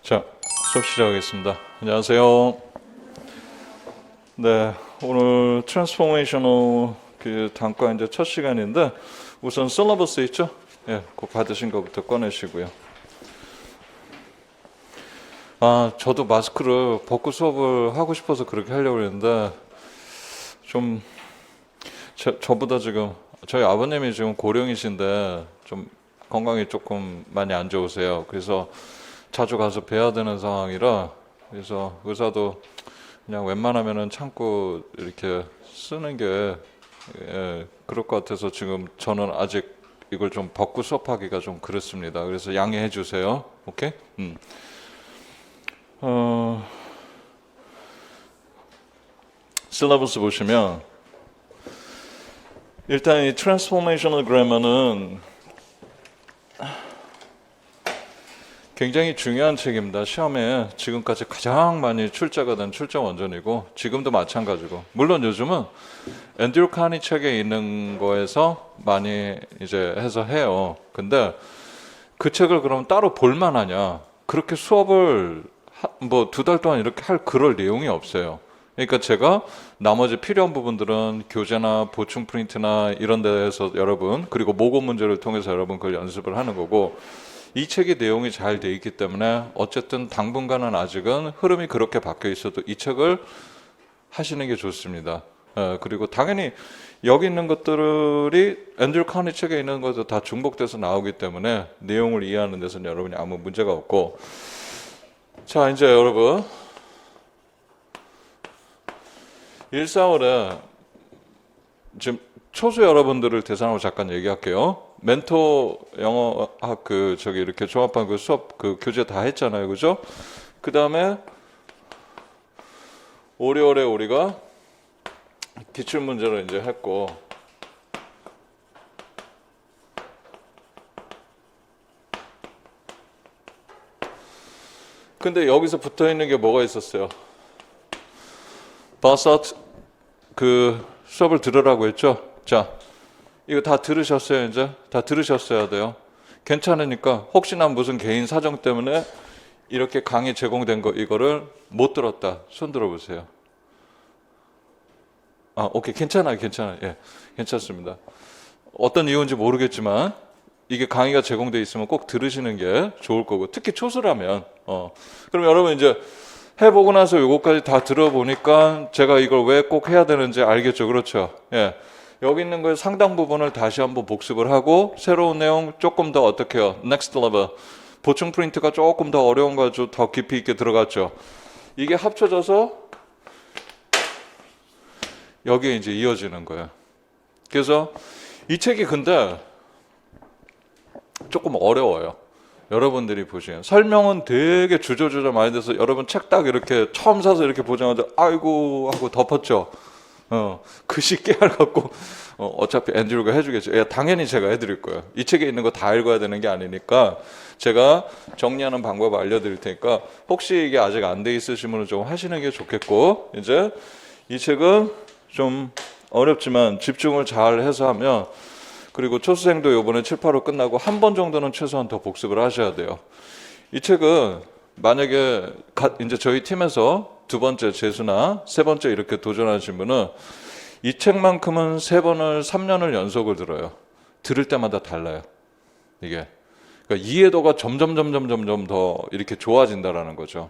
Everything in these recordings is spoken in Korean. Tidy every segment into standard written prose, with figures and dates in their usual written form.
자, 수업 시작하겠습니다. 안녕하세요. 네, 오늘 트랜스포메이셔널 그 단과 이제 첫 시간인데 우선 셀러버스 있죠? 예, 그거 받으신 것부터 꺼내시고요. 저도 마스크를 벗고 수업을 하고 싶어서 그렇게 하려고 했는데 좀 저보다 지금 저희 아버님이 지금 고령이신데 좀 건강이 조금 많이 안 좋으세요. 그래서 자주 가서 뵈야 되는 상황이라 그래서 의사도 그냥 웬만하면은 참고 이렇게 쓰는 게 그럴 것 같아서 지금 저는 아직 이걸 좀 벗고 수업하기가 좀 그렇습니다. 그래서 양해해 주세요. 오케이? 실러버스 보시면 일단 이 트랜스포메이셔널 그래머는 굉장히 중요한 책입니다. 시험에 지금까지 가장 많이 출제가 된 출제 원전이고 지금도 마찬가지고 물론 요즘은 앤드류 카니 책에 있는 거에서 많이 이제 해서 해요. 근데 그 책을 그럼 따로 볼 만하냐? 그렇게 수업을 뭐 2달 동안 이렇게 할 그럴 내용이 없어요. 그러니까 제가 나머지 필요한 부분들은 교재나 보충 프린트나 이런 데에서 여러분 그리고 모금 문제를 통해서 여러분 그걸 연습을 하는 거고 이 책의 내용이 잘 돼 있기 때문에 어쨌든 당분간은 아직은 흐름이 그렇게 바뀌어 있어도 이 책을 하시는 게 좋습니다. 그리고 당연히 여기 있는 것들이 앤드류 카니 책에 있는 것도 다 중복돼서 나오기 때문에 내용을 이해하는 데서는 여러분이 아무 문제가 없고 자 이제 여러분 1, 4월에 지금 초수 여러분들을 대상으로 잠깐 얘기할게요. 멘토 영어학 이렇게 종합반 그 수업 그 교재 다 했잖아요, 그죠? 그 다음에 5월에 우리가 기출 문제를 이제 했고, 근데 여기서 붙어 있는 게 뭐가 있었어요? 바사트 그 수업을 들으라고 했죠? 자. 이거 다 들으셨어요, 이제? 다 들으셨어야 돼요. 괜찮으니까 혹시나 무슨 개인 사정 때문에 이렇게 강의 제공된 거 이거를 못 들었다. 손 들어보세요. 오케이. 괜찮아요. 예. 괜찮습니다. 어떤 이유인지 모르겠지만 이게 강의가 제공돼 있으면 꼭 들으시는 게 좋을 거고 특히 초수라면 그럼 여러분 이제 해보고 나서 요거까지 다 들어보니까 제가 이걸 왜 꼭 해야 되는지 알겠죠? 그렇죠? 예. 여기 있는 걸 상당 부분을 다시 한번 복습을 하고 새로운 내용 조금 더 어떻게 해요? Next level. 보충 프린트가 조금 더 어려운 거 좀 더 깊이 있게 들어갔죠. 이게 합쳐져서 여기에 이제 이어지는 거예요. 그래서 이 책이 근데 조금 어려워요. 여러분들이 보시면 설명은 되게 주저주저 많이 돼서 여러분 책 딱 이렇게 처음 사서 이렇게 보자마자 아이고 하고 덮었죠. 글씨 깨알갖고 어차피 앤드류가 해주겠죠. 당연히 제가 해드릴 거예요. 이 책에 있는 거 다 읽어야 되는 게 아니니까 제가 정리하는 방법을 알려드릴 테니까 혹시 이게 아직 안 돼 있으신 분은 좀 하시는 게 좋겠고 이제 이 책은 좀 어렵지만 집중을 잘 해서 하면 그리고 초수생도 요번에 7, 8호 끝나고 한 번 정도는 최소한 더 복습을 하셔야 돼요. 이 책은 만약에 이제 저희 팀에서 2번째 재수나 3번째 이렇게 도전하신 분은 이 책만큼은 3번을 3년을 연속을 들어요. 들을 때마다 달라요. 이게 그러니까 이해도가 점점 더 이렇게 좋아진다라는 거죠.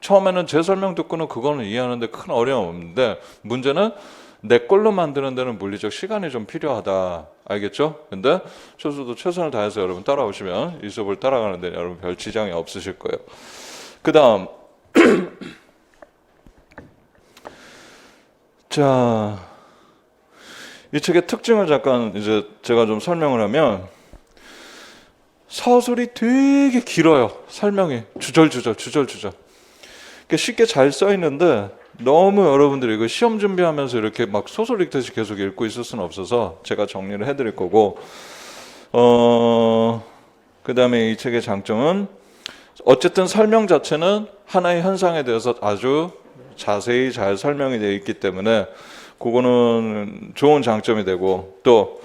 처음에는 제 설명 듣고는 그거는 이해하는데 큰 어려움 없는데 문제는 내 걸로 만드는 데는 물리적 시간이 좀 필요하다. 알겠죠? 근데 초수도 최선을 다해서 여러분 따라오시면 이 수업을 따라가는데 여러분 별 지장이 없으실 거예요. 그 다음 자, 이 책의 특징을 잠깐 이제 제가 좀 설명을 하면 서술이 되게 길어요. 설명이 주절주절. 그러니까 쉽게 잘 써 있는데 너무 여러분들이 이거 시험 준비하면서 이렇게 막 소설 읽듯이 계속 읽고 있을 수는 없어서 제가 정리를 해드릴 거고 그 다음에 이 책의 장점은 어쨌든 설명 자체는 하나의 현상에 대해서 아주 자세히 잘 설명이 되어 있기 때문에 그거는 좋은 장점이 되고 또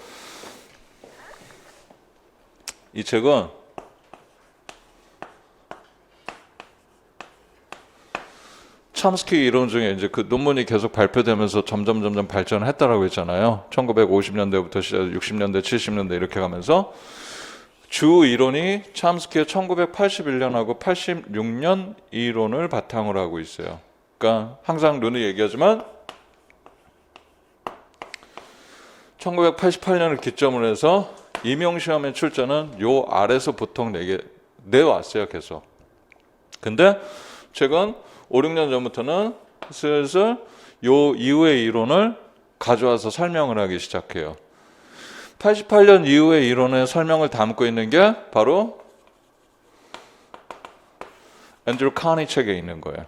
이 책은 첨스키 이론 중에 이제 그 논문이 계속 발표되면서 점점 발전했다라고 했잖아요. 1950년대부터 시작 60년대, 70년대 이렇게 가면서 주 이론이 첨스키의 1981년하고 86년 이론을 바탕으로 하고 있어요. 그러니까 항상 르는 얘기하지만 1988년을 기점으로 해서 임용시험의 출제는 요 아래서 보통 내왔어요, 계속. 근데 최근 5, 6년 전부터는 슬슬 요 이후의 이론을 가져와서 설명을 하기 시작해요. 88년 이후의 이론의 설명을 담고 있는 게 바로 앤드류 카니 책에 있는 거예요.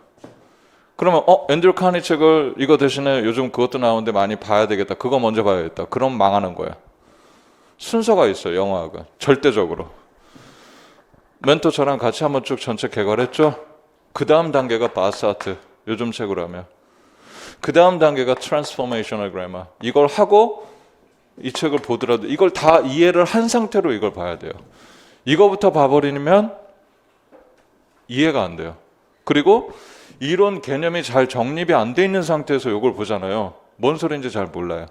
그러면 앤드류 카니 책을 이거 대신에 요즘 그것도 나오는데 많이 봐야 되겠다. 그거 먼저 봐야겠다. 그럼 망하는 거야. 순서가 있어요. 영어학은. 절대적으로. 멘토 저랑 같이 한번 쭉 전체 개괄했죠. 그 다음 단계가 바사트. 요즘 책으로 하면. 그 다음 단계가 트랜스포메이셔널 그래머. 이걸 하고 이 책을 보더라도 이걸 다 이해를 한 상태로 이걸 봐야 돼요. 이거부터 봐버리면 이해가 안 돼요. 그리고 이론 개념이 잘 정립이 안 돼 있는 상태에서 이걸 보잖아요. 뭔 소리인지 잘 몰라요.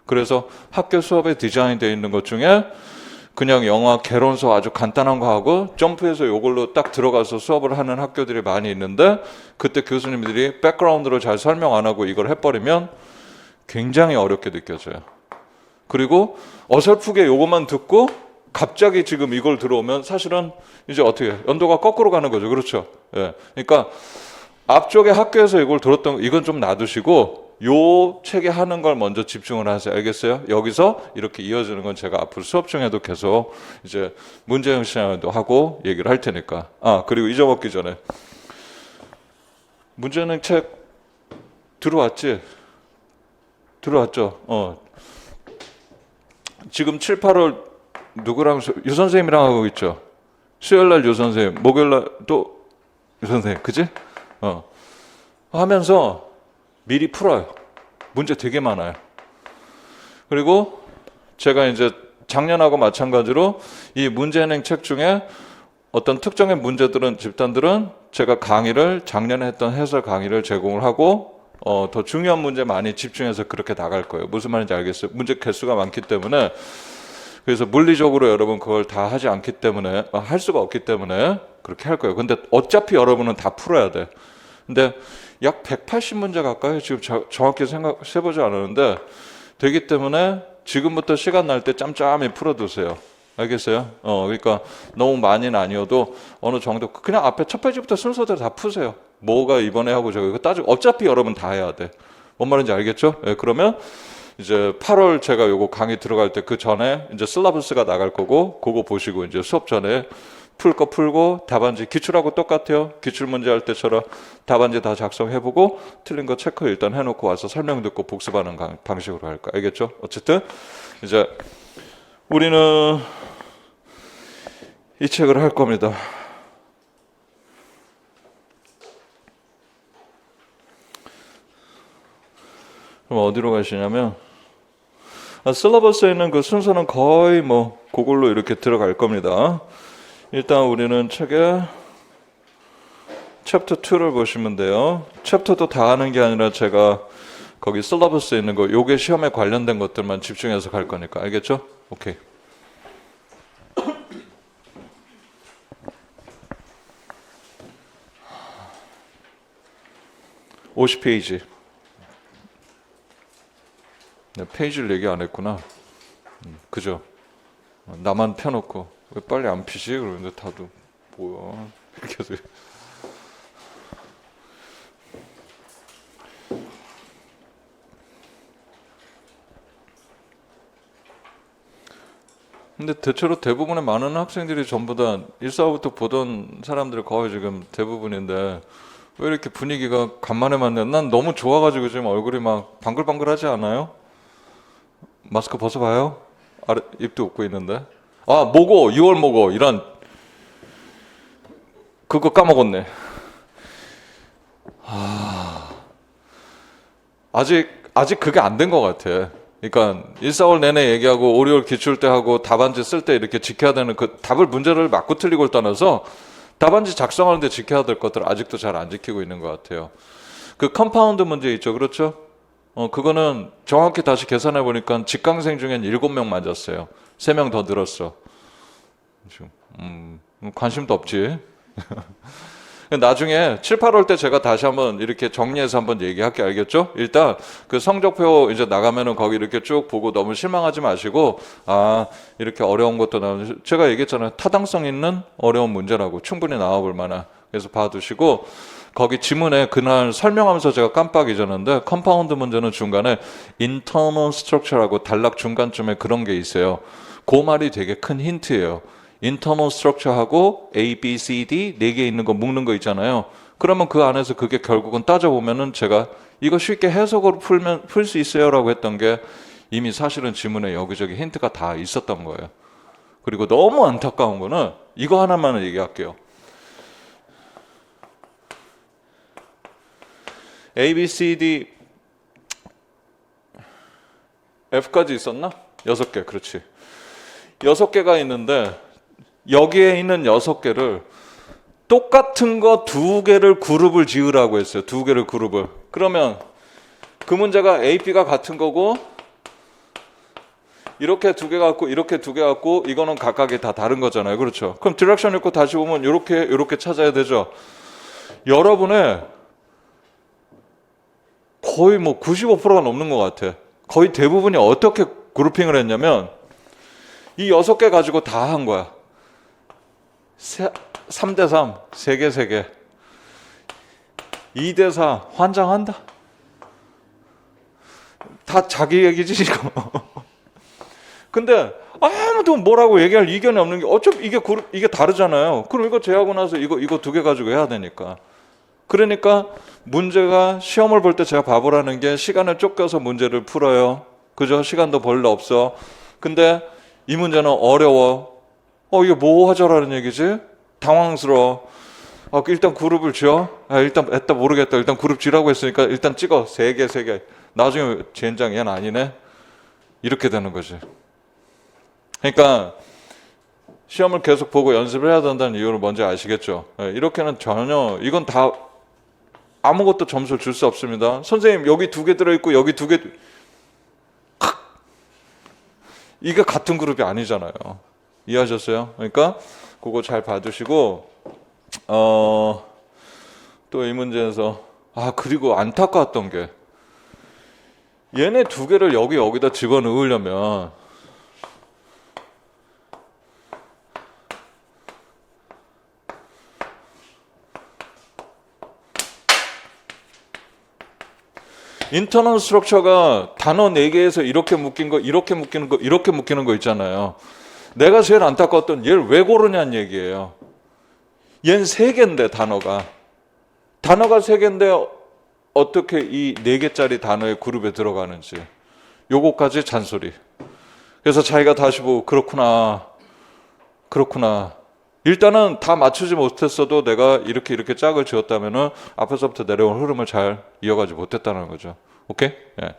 그래서 학교 수업에 디자인되어 있는 것 중에 그냥 영어 개론서 아주 간단한 거 하고 점프해서 이걸로 딱 들어가서 수업을 하는 학교들이 많이 있는데 그때 교수님들이 백그라운드로 잘 설명 안 하고 이걸 해버리면 굉장히 어렵게 느껴져요. 그리고 어설프게 요것만 듣고 갑자기 지금 이걸 들어오면 사실은 이제 어떻게 연도가 거꾸로 가는 거죠. 그렇죠? 예. 그러니까 앞쪽에 학교에서 이걸 들었던 이건 좀 놔두시고 요 책에 하는 걸 먼저 집중을 하세요. 알겠어요? 여기서 이렇게 이어지는 건 제가 앞으로 수업 중에도 계속 이제 문제형 시간에도 하고 얘기를 할 테니까. 그리고 잊어먹기 전에 문제형 책 들어왔지? 들어왔죠? 지금 7, 8월 누구랑 유 선생님이랑 하고 있죠. 수요일날 유 선생님, 목요일날 또 유 선생님, 그지? 하면서 미리 풀어요. 문제 되게 많아요. 그리고 제가 이제 작년하고 마찬가지로 이 문제은행 책 중에 어떤 특정의 문제들은 집단들은 제가 강의를 작년에 했던 해설 강의를 제공을 하고 더 중요한 문제 많이 집중해서 그렇게 나갈 거예요. 무슨 말인지 알겠어요? 문제 개수가 많기 때문에 그래서 물리적으로 여러분 그걸 다 하지 않기 때문에 할 수가 없기 때문에 그렇게 할 거예요. 근데 어차피 여러분은 다 풀어야 돼. 근데 약 180문제 가까이 지금 정확히 세보지 않았는데 되기 때문에 지금부터 시간 날 때 짬짬이 풀어두세요. 알겠어요? 그러니까 너무 많이는 아니어도 어느 정도 그냥 앞에 첫 페이지부터 순서대로 다 푸세요. 뭐가 이번에 하고 저거 이거 따지고 어차피 여러분 다 해야 돼. 뭔 말인지 알겠죠? 예, 그러면 이제 8월 제가 요거 강의 들어갈 때 그 전에 이제 슬라브스가 나갈 거고 그거 보시고 이제 수업 전에 풀 거 풀고 답안지 기출하고 똑같아요. 기출 문제 할 때처럼 답안지 다 작성해보고 틀린 거 체크 일단 해놓고 와서 설명 듣고 복습하는 방식으로 할 거야. 알겠죠? 어쨌든 이제 우리는 이 책을 할 겁니다. 그럼 어디로 가시냐면 슬러버스에 있는 그 순서는 거의 뭐 그걸로 이렇게 들어갈 겁니다. 일단 우리는 책의 챕터 2를 보시면 돼요. 챕터도 다 하는 게 아니라 제가 거기 슬러버스에 있는 거 요게 시험에 관련된 것들만 집중해서 갈 거니까 알겠죠? 오케이. (50페이지) 네, 페이지를 얘기 안 했구나. 그죠? 나만 펴놓고 왜 빨리 안 피지? 그러는데 다들 뭐야 이렇게 해서 근데 대체로 대부분의 많은 학생들이 전부 다 145부터 보던 사람들 거의 지금 대부분인데 왜 이렇게 분위기가 간만에 만나? 난 너무 좋아가지고 지금 얼굴이 막 방글방글하지 않아요? 마스크 벗어봐요. 아래 입도 웃고 있는데. 모고 6월 모고 이런 그거 까먹었네. 아직 그게 안 된 것 같아. 그러니까 1, 4월 내내 얘기하고 5, 6월 기출 때 하고 답안지 쓸 때 이렇게 지켜야 되는 그 답을 문제를 맞고 틀리고를 떠나서 답안지 작성하는데 지켜야 될 것들 아직도 잘 안 지키고 있는 것 같아요. 그 컴파운드 문제 있죠. 그렇죠? 그거는 정확히 다시 계산해 보니까 직강생 중엔 7명 맞았어요. 3명 더 늘었어. 관심도 없지. 나중에 7, 8월 때 제가 다시 한번 이렇게 정리해서 한번 얘기할게. 알겠죠? 일단 그 성적표 이제 나가면은 거기 이렇게 쭉 보고 너무 실망하지 마시고, 이렇게 어려운 것도 나오는, 제가 얘기했잖아요. 타당성 있는 어려운 문제라고 충분히 나와볼 만한. 그래서 봐두시고, 거기 지문에 그날 설명하면서 제가 깜빡 잊었는데, 컴파운드 문제는 중간에 internal structure라고 단락 중간쯤에 그런 게 있어요. 그 말이 되게 큰 힌트예요. internal structure하고 A, B, C, D 4개 있는 거 묶는 거 있잖아요. 그러면 그 안에서 그게 결국은 따져보면은 제가 이거 쉽게 해석으로 풀 수 있어요 라고 했던 게 이미 사실은 지문에 여기저기 힌트가 다 있었던 거예요. 그리고 너무 안타까운 거는 이거 하나만 얘기할게요. A, B, C, D F까지 있었나? 6개, 그렇지. 6개가 있는데 여기에 있는 6개를 똑같은 거 2개를 그룹을 지으라고 했어요. 2개를 그룹을. 그러면 그 문제가 A, B가 같은 거고 이렇게 2개 갖고 이렇게 2개 갖고 이거는 각각이 다 다른 거잖아요. 그렇죠? 그럼 디렉션 읽고 다시 보면 이렇게 찾아야 되죠. 여러분의 거의 뭐 95%가 넘는 것 같아. 거의 대부분이 어떻게 그룹핑을 했냐면 이 6개 가지고 다 한 거야. 3대3, 3개, 3개. 2대4, 환장한다. 다 자기 얘기지, 이거. 근데 아무도 뭐라고 얘기할 이견이 없는 게 어차피 이게 다르잖아요. 그럼 이거 제하고 나서 이거 2개 가지고 해야 되니까. 그러니까 문제가 시험을 볼 때 제가 바보라는 게 시간을 쫓겨서 문제를 풀어요. 그죠? 시간도 별로 없어. 근데 이 문제는 어려워. 이게 뭐 하자라는 얘기지? 당황스러워. 일단 그룹을 지어? 일단 모르겠다. 일단 그룹 지라고 했으니까 일단 찍어. 3개, 3개. 나중에 젠장 얘는 아니네. 이렇게 되는 거지. 그러니까 시험을 계속 보고 연습을 해야 된다는 이유를 먼저 아시겠죠? 이렇게는 전혀 이건 다 아무것도 점수를 줄 수 없습니다. 선생님 여기 2개 들어있고 여기 2개 이게 같은 그룹이 아니잖아요. 이해하셨어요? 그러니까 그거 잘 봐두시고 또 이 문제에서 그리고 안타까웠던 게 얘네 2개를 여기다 집어넣으려면 인터널 스트럭처가 단어 4개에서 이렇게 묶인 거, 이렇게 묶이는 거, 이렇게 묶이는 거 있잖아요. 내가 제일 안타까웠던 얘를 왜 고르냐는 얘기예요. 얘는 3개인데 단어가 3개인데 어떻게 이 4개짜리 단어의 그룹에 들어가는지 요거까지 잔소리. 그래서 자기가 다시 보고 그렇구나. 일단은 다 맞추지 못했어도 내가 이렇게 짝을 지었다면은 앞에서부터 내려온 흐름을 잘 이어가지 못했다는 거죠. 오케이? 예.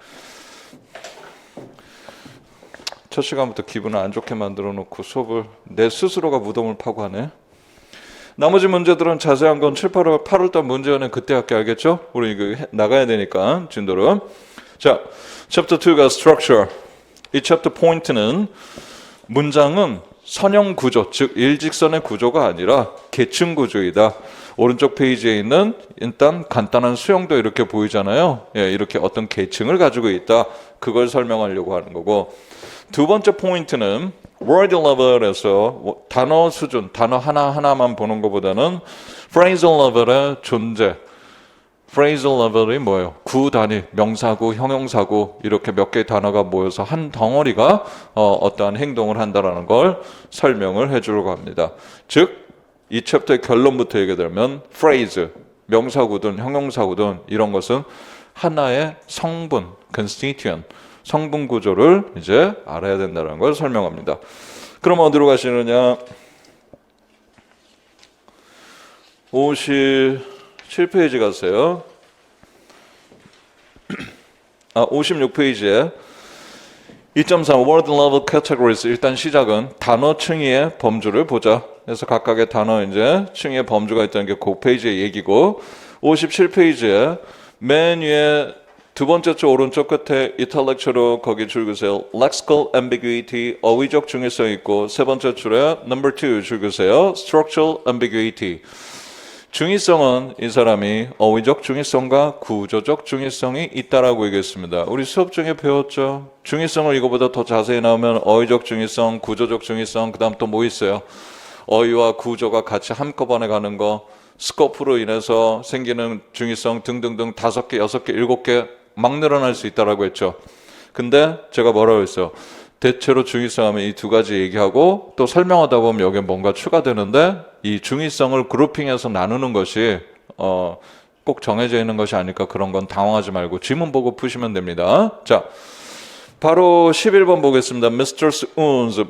첫 시간부터 기분을 안 좋게 만들어 놓고 수업을 내 스스로가 무덤을 파고 하네. 나머지 문제들은 자세한 건 7, 8월달 문제는 그때 할게. 알겠죠? 우리 이거 나가야 되니까 진도로. 자, 챕터 2가 structure. 이 챕터 포인트는 문장은 선형 구조, 즉 일직선의 구조가 아니라 계층 구조이다. 오른쪽 페이지에 있는 일단 간단한 수형도 이렇게 보이잖아요. 이렇게 어떤 계층을 가지고 있다. 그걸 설명하려고 하는 거고. 두 번째 포인트는 word level에서 단어 수준, 단어 하나하나만 보는 것보다는 phrasal level의 존재. phrasal level이 뭐예요? 구 단위, 명사구, 형용사구 이렇게 몇 개의 단어가 모여서 한 덩어리가 어떠한 행동을 한다는 걸 설명을 해주려고 합니다. 즉, 이 챕터의 결론부터 얘기하면 phrase, 명사구든 형용사구든 이런 것은 하나의 성분, constituent, 성분 구조를 이제 알아야 된다는 걸 설명합니다. 그럼 어디로 가시느냐? 57페이지 가세요. 56페이지에 2.3 Word Level Categories. 일단 시작은 단어 층위의 범주를 보자. 그래서 각각의 단어 이제 층위의 범주가 있다는 게 그 페이지의 얘기고, 57페이지에 맨 위에 두 번째 줄 오른쪽 끝에 이탈릭처로 거기 줄 그으세요. lexical ambiguity, 어휘적 중의성 있고 세 번째 줄에 number 2 줄 그으세요. structural ambiguity. 중의성은 이 사람이 어휘적 중의성과 구조적 중의성이 있다라고 얘기했습니다. 우리 수업 중에 배웠죠. 중의성을 이거보다 더 자세히 나오면 어휘적 중의성, 구조적 중의성, 그 다음 또 뭐 있어요? 어휘와 구조가 같이 한꺼번에 가는 거, 스코프로 인해서 생기는 중의성 등등등 5개, 6개, 7개 막 늘어날 수 있다라고 했죠. 근데 제가 뭐라고 했어요? 대체로 중의성 하면 이 두 가지 얘기하고 또 설명하다 보면 여기에 뭔가 추가되는데 이 중의성을 그룹핑해서 나누는 것이 꼭 정해져 있는 것이 아닐까 그런 건 당황하지 말고 지문 보고 푸시면 됩니다. 자, 바로 11번 보겠습니다. Mr. Unz.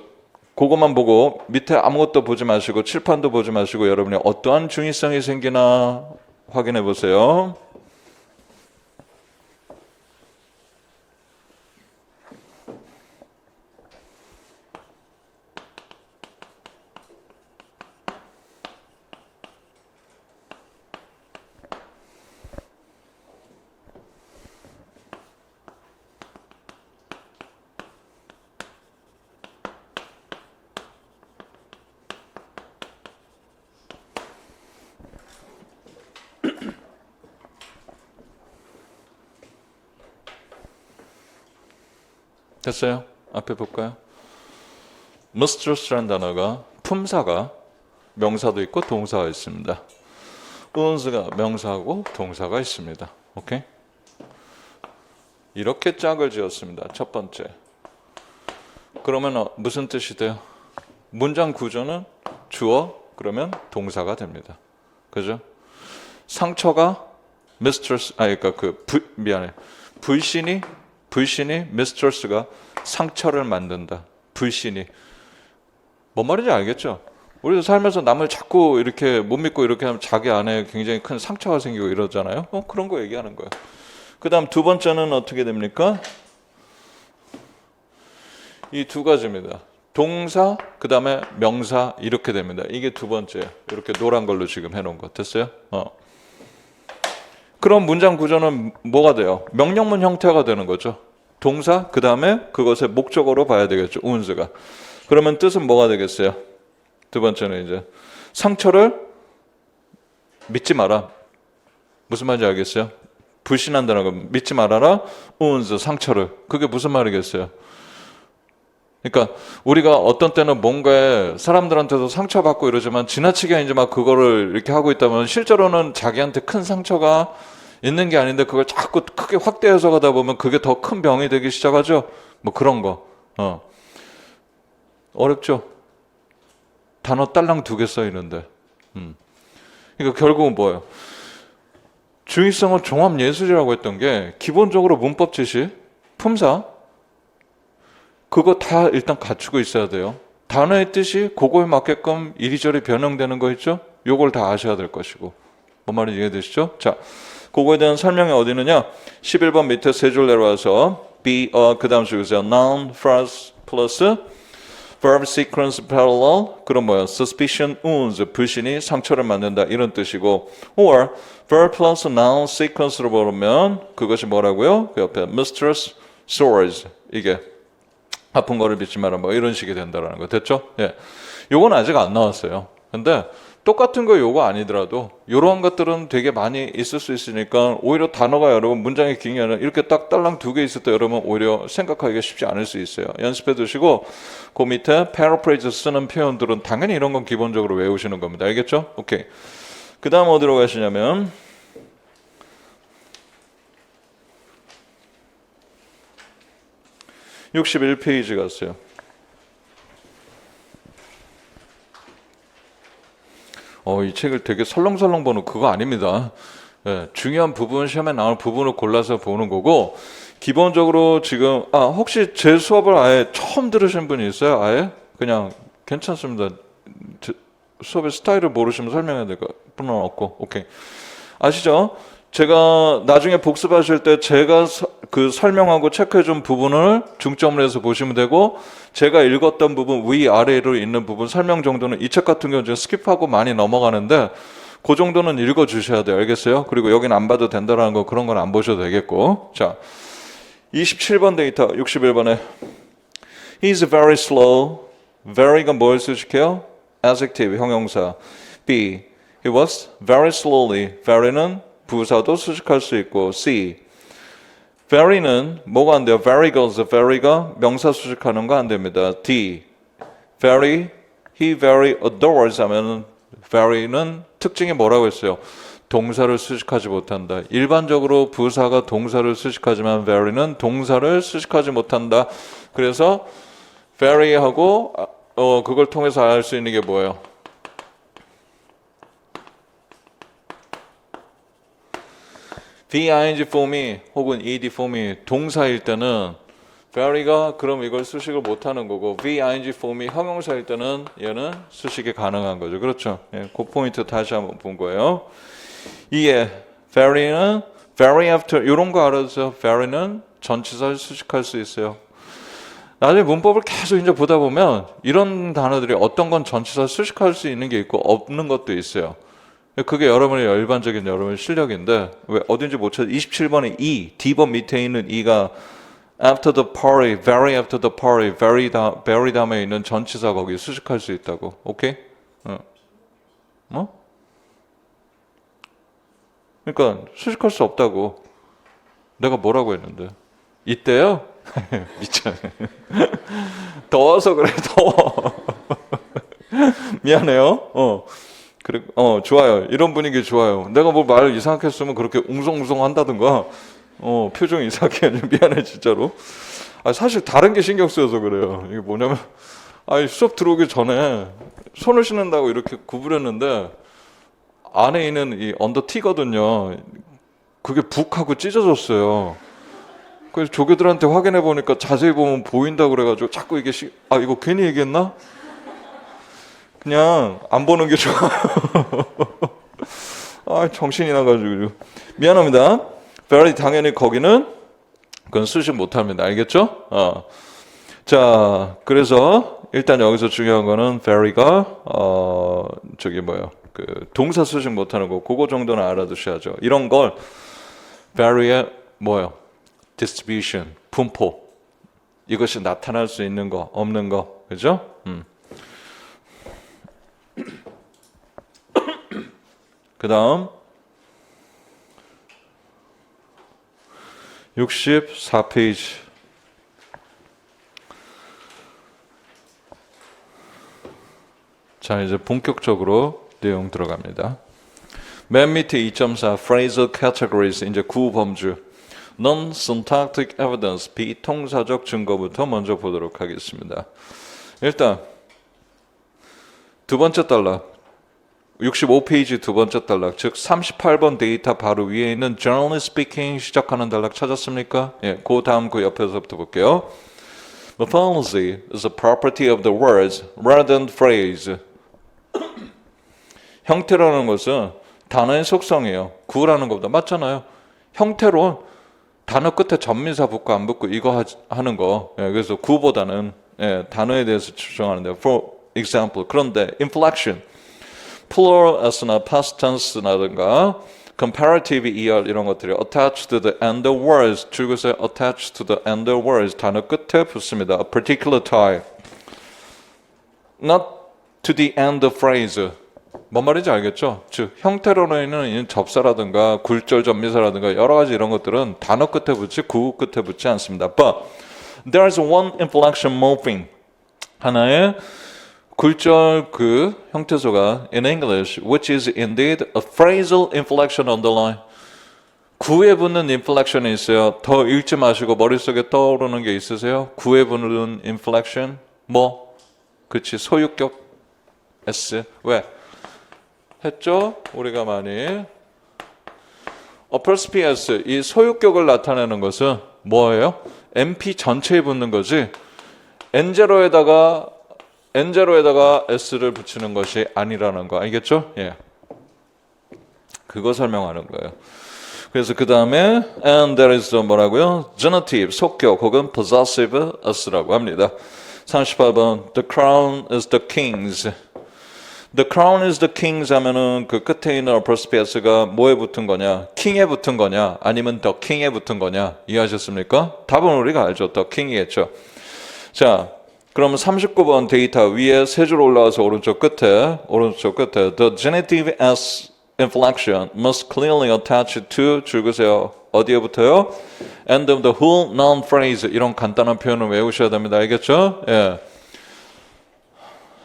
그것만 보고 밑에 아무것도 보지 마시고 칠판도 보지 마시고 여러분이 어떠한 중의성이 생기나 확인해 보세요. 됐어요? 앞에 볼까요? mistress라는 단어가 품사가 명사도 있고 동사가 있습니다. unz가 명사하고 동사가 있습니다. 오케이? 이렇게 짝을 지었습니다. 첫 번째. 그러면 무슨 뜻이 돼요? 문장 구조는 주어 그러면 동사가 됩니다. 그죠? 상처가 mistress 그러니까 미안해. 불신이 mistress가 상처를 만든다. 불신이 뭔 말인지 알겠죠? 우리도 살면서 남을 자꾸 이렇게 못 믿고 이렇게 하면 자기 안에 굉장히 큰 상처가 생기고 이러잖아요. 그런 거 얘기하는 거예요. 그 다음 두 번째는 어떻게 됩니까? 이 두 가지입니다. 동사, 그 다음에 명사 이렇게 됩니다. 이게 두 번째. 이렇게 노란 걸로 지금 해놓은 거 됐어요? 그럼 문장 구조는 뭐가 돼요? 명령문 형태가 되는 거죠. 동사, 그 다음에 그것의 목적어로 봐야 되겠죠. unz가. 그러면 뜻은 뭐가 되겠어요? 두 번째는 이제 상처를 믿지 마라. 무슨 말인지 알겠어요? 불신한다는 거 믿지 말아라. unz 상처를. 그게 무슨 말이겠어요? 그러니까 우리가 어떤 때는 뭔가에 사람들한테도 상처받고 이러지만 지나치게 이제 막 그거를 이렇게 하고 있다면 실제로는 자기한테 큰 상처가 있는 게 아닌데 그걸 자꾸 크게 확대해서 가다 보면 그게 더 큰 병이 되기 시작하죠. 뭐 그런 거. 어렵죠. 단어 딸랑 2개 써 있는데. 그러니까 결국은 뭐예요? 중의성은 종합 예술이라고 했던 게 기본적으로 문법 지식, 품사 그거 다 일단 갖추고 있어야 돼요. 단어의 뜻이 그거에 맞게끔 이리저리 변형되는 거 있죠? 요걸 다 아셔야 될 것이고. 뭔 말인지 이해되시죠? 자, 그거에 대한 설명이 어디 있느냐? 11번 밑에 세 줄 내려와서 be, 그 다음 줄이세요. noun, phrase plus verb sequence parallel. 그럼 뭐야? suspicion wounds, 불신이 상처를 만든다 이런 뜻이고 or verb plus noun sequence로 보면 그것이 뭐라고요? 그 옆에 mistress sores 이게 아픈 거를 믿지 마라 뭐 이런 식이 된다라는 거 됐죠? 예, 요건 아직 안 나왔어요. 근데 똑같은 거 요거 아니더라도 이러한 것들은 되게 많이 있을 수 있으니까 오히려 단어가 여러분 문장의 기능에는 이렇게 딱 딸랑 2개 있을 때 여러분 오히려 생각하기가 쉽지 않을 수 있어요. 연습해 두시고 그 밑에 paraphrase 쓰는 표현들은 당연히 이런 건 기본적으로 외우시는 겁니다. 알겠죠? 오케이. 그 다음 어디로 가시냐면 61페이지 갔어요. 이 책을 되게 설렁설렁 보는 그거 아닙니다. 예, 중요한 부분, 시험에 나올 부분을 골라서 보는 거고 기본적으로 지금 혹시 제 수업을 아예 처음 들으신 분이 있어요? 아예? 그냥 괜찮습니다. 수업의 스타일을 모르시면 설명해야 될 분은 없고 오케이. 아시죠? 제가 나중에 복습하실 때 제가 그 설명하고 체크해준 부분을 중점을 해서 보시면 되고 제가 읽었던 부분 위아래로 있는 부분 설명 정도는 이 책 같은 경우는 스킵하고 많이 넘어가는데 그 정도는 읽어주셔야 돼요. 알겠어요? 그리고 여긴 안 봐도 된다라는 거 그런 건 안 보셔도 되겠고. 자, 27번 데이터 61번에 He's very slow. very가 뭘 수식해요? adjective, 형용사. B. He was very slowly. very는 부사도 수식할 수 있고. C. very는 뭐가 안 돼요? very가 명사 수식하는 거 안 됩니다. D. he very adores 하면은 very는 특징이 뭐라고 했어요? 동사를 수식하지 못한다. 일반적으로 부사가 동사를 수식하지만 very는 동사를 수식하지 못한다. 그래서 very하고 그걸 통해서 알 수 있는 게 뭐예요? VING form이 혹은 ED form이 동사일 때는 very가 그럼 이걸 수식을 못하는 거고 VING form이 형용사일 때는 얘는 수식이 가능한 거죠. 그렇죠? 예, 그 포인트 다시 한번 본 거예요. 이게 very는 very after 이런 거 알아서 very는 전치사를 수식할 수 있어요. 나중에 문법을 계속 이제 보다 보면 이런 단어들이 어떤 건 전치사 수식할 수 있는 게 있고 없는 것도 있어요. 그게 여러분의 일반적인 여러분의 실력인데 왜 어딘지 못 찾아 27번에 E, D번 밑에 있는 E가 after the party, very after the party, very 다음에 있는 전치사 거기 수식할 수 있다고. 오케이? 그러니까 수식할 수 없다고. 내가 뭐라고 했는데? 이때요? 미쳐. 더워서 그래, 더워. 미안해요. 그래, 좋아요. 이런 분위기 좋아요. 내가 뭐 말 이상하게 했으면 그렇게 웅성웅성 한다든가, 표정 이상하게 하면 미안해, 진짜로. 사실 다른 게 신경 쓰여서 그래요. 이게 뭐냐면, 수업 들어오기 전에 손을 씻는다고 이렇게 구부렸는데, 안에 있는 이 언더티거든요. 그게 북하고 찢어졌어요. 그래서 조교들한테 확인해 보니까 자세히 보면 보인다고 그래가지고 자꾸 이게 이거 괜히 얘기했나? 그냥 안 보는 게 좋아요. 정신이 나가지고 미안합니다. very 당연히 거기는 그건 수식 못합니다. 알겠죠? 자, 그래서 일단 여기서 중요한 거는 very가 그 동사 수식 못하는 거 그거 정도는 알아두셔야죠. 이런 걸 very의 뭐예요? distribution, 분포 이것이 나타날 수 있는 거, 없는 거, 그죠? 그 다음 64페이지 자 이제 본격적으로 내용 들어갑니다. 맨 밑에 2.4 phrasal categories 이제 구범주 non-syntactic evidence 비통사적 증거부터 먼저 보도록 하겠습니다. 일단 두 번째 단락 65페이지 두 번째 단락 즉 38번 데이터 바로 위에 있는 generally speaking 시작하는 단락 찾았습니까? 예, 그 다음 그 옆에서부터 볼게요. Morphology is a property of the words rather than phrase. 형태라는 것은 단어의 속성이에요. 구라는 것보다 맞잖아요. 형태로 단어 끝에 전미사 붙고 안 붙고 이거 하는 거. 예, 그래서 구보다는 단어에 대해서 추정하는데 for example 그런데 inflection plural s나 past tense라든가 comparative ER 이런 것들이 attached to the end of words 줄것에 attached to the end of words 단어 끝에 붙습니다. A particular type not to the end of phrase 뭔 말인지 알겠죠? 즉 형태로는 접사라든가 굴절 전미사라든가 여러 가지 이런 것들은 단어 끝에 붙이 구 끝에 붙지 않습니다. But there is one inflection morpheme 하나의 굴절 그 형태소가 in English which is indeed a phrasal inflection on the line 구에 붙는 inflection이 있어요. 더 읽지 마시고 머릿속에 떠오르는 게 있으세요? 구에 붙는 inflection 뭐? 그치 소유격 S 왜? 했죠? 우리가 많이 apostrophe S 이 소유격을 나타내는 것은 뭐예요? MP 전체에 붙는 거지 N0에다가 S를 붙이는 것이 아니라는 거 알겠죠? 예. 그거 설명하는 거예요. 그래서 그 다음에 and there is 뭐라고요? genitive, 속격 혹은 possessive S라고 합니다. 38번 The crown is the king's The crown is the king's 하면은 그 끝에 있는 apostrophe가 뭐에 붙은 거냐? king에 붙은 거냐? 아니면 the king에 붙은 거냐? 이해하셨습니까? 답은 우리가 알죠. the king이겠죠. 자, 그러면 39번 데이터 위에 세 줄 올라와서 오른쪽 끝에 the genitive s inflection must clearly attach to 줄그세요. 어디에 붙어요? end of the whole noun phrase 이런 간단한 표현을 외우셔야 됩니다. 알겠죠? 예.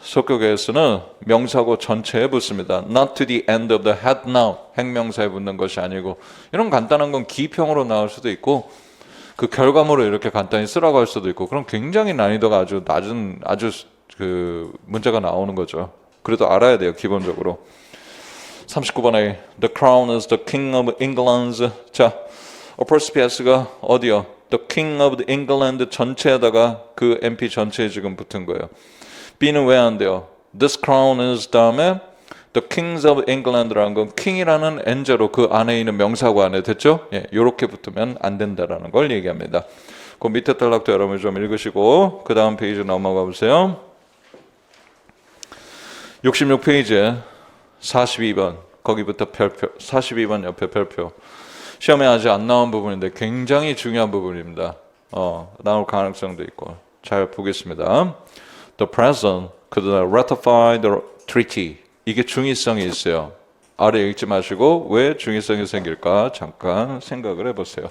속격에서는 명사고 전체에 붙습니다. Not to the end of the head noun 행명사에 붙는 것이 아니고 이런 간단한 건 기평으로 나올 수도 있고 그 결과물을 이렇게 간단히 쓰라고 할 수도 있고 그럼 굉장히 난이도가 아주 낮은 그 문제가 나오는 거죠. 그래도 알아야 돼요. 기본적으로. 39번에 The crown is the king of England. 자, apostrophe s가 어디요? The king of England 전체에다가 그 MP 전체에 지금 붙은 거예요. B는 왜 안 돼요? This crown is 다음에 The kings of England라는 건 king이라는 엔저로 그 안에 있는 명사구 안에 됐죠? 예, 이렇게 붙으면 안 된다라는 걸 얘기합니다. 그 밑에 단락도 여러분이 좀 읽으시고 그 다음 페이지 넘어가 보세요. 66페이지 42번 거기부터 별표 42번 옆에 별표 시험에 아직 안 나온 부분인데 굉장히 중요한 부분입니다. 나올 가능성도 있고 잘 보겠습니다. The president could ratify the treaty. 이게 중의성이 있어요. 아래 읽지 마시고 왜 중의성이 생길까 잠깐 생각을 해보세요.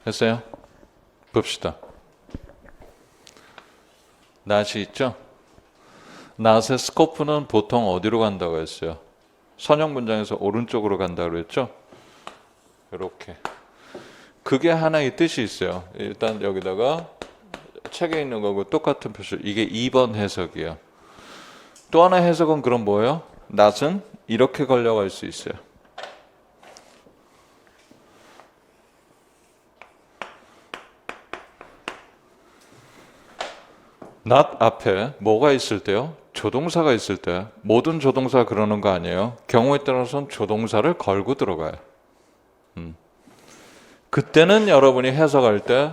했어요? 봅시다. 낫이 있죠? 낫의 스코프는 보통 어디로 간다고 했어요? 선형 문장에서 오른쪽으로 간다고 했죠? 이렇게. 그게 하나의 뜻이 있어요. 일단 여기다가 책에 있는 거고 똑같은 표시. 이게 2번 해석이에요. 또 하나의 해석은 그럼 뭐예요? 낫은 이렇게 걸려갈 수 있어요. not 앞에 뭐가 있을 때요? 조동사가 있을 때 모든 조동사 그러는 거 아니에요? 경우에 따라서는 조동사를 걸고 들어가요. 그때는 여러분이 해석할 때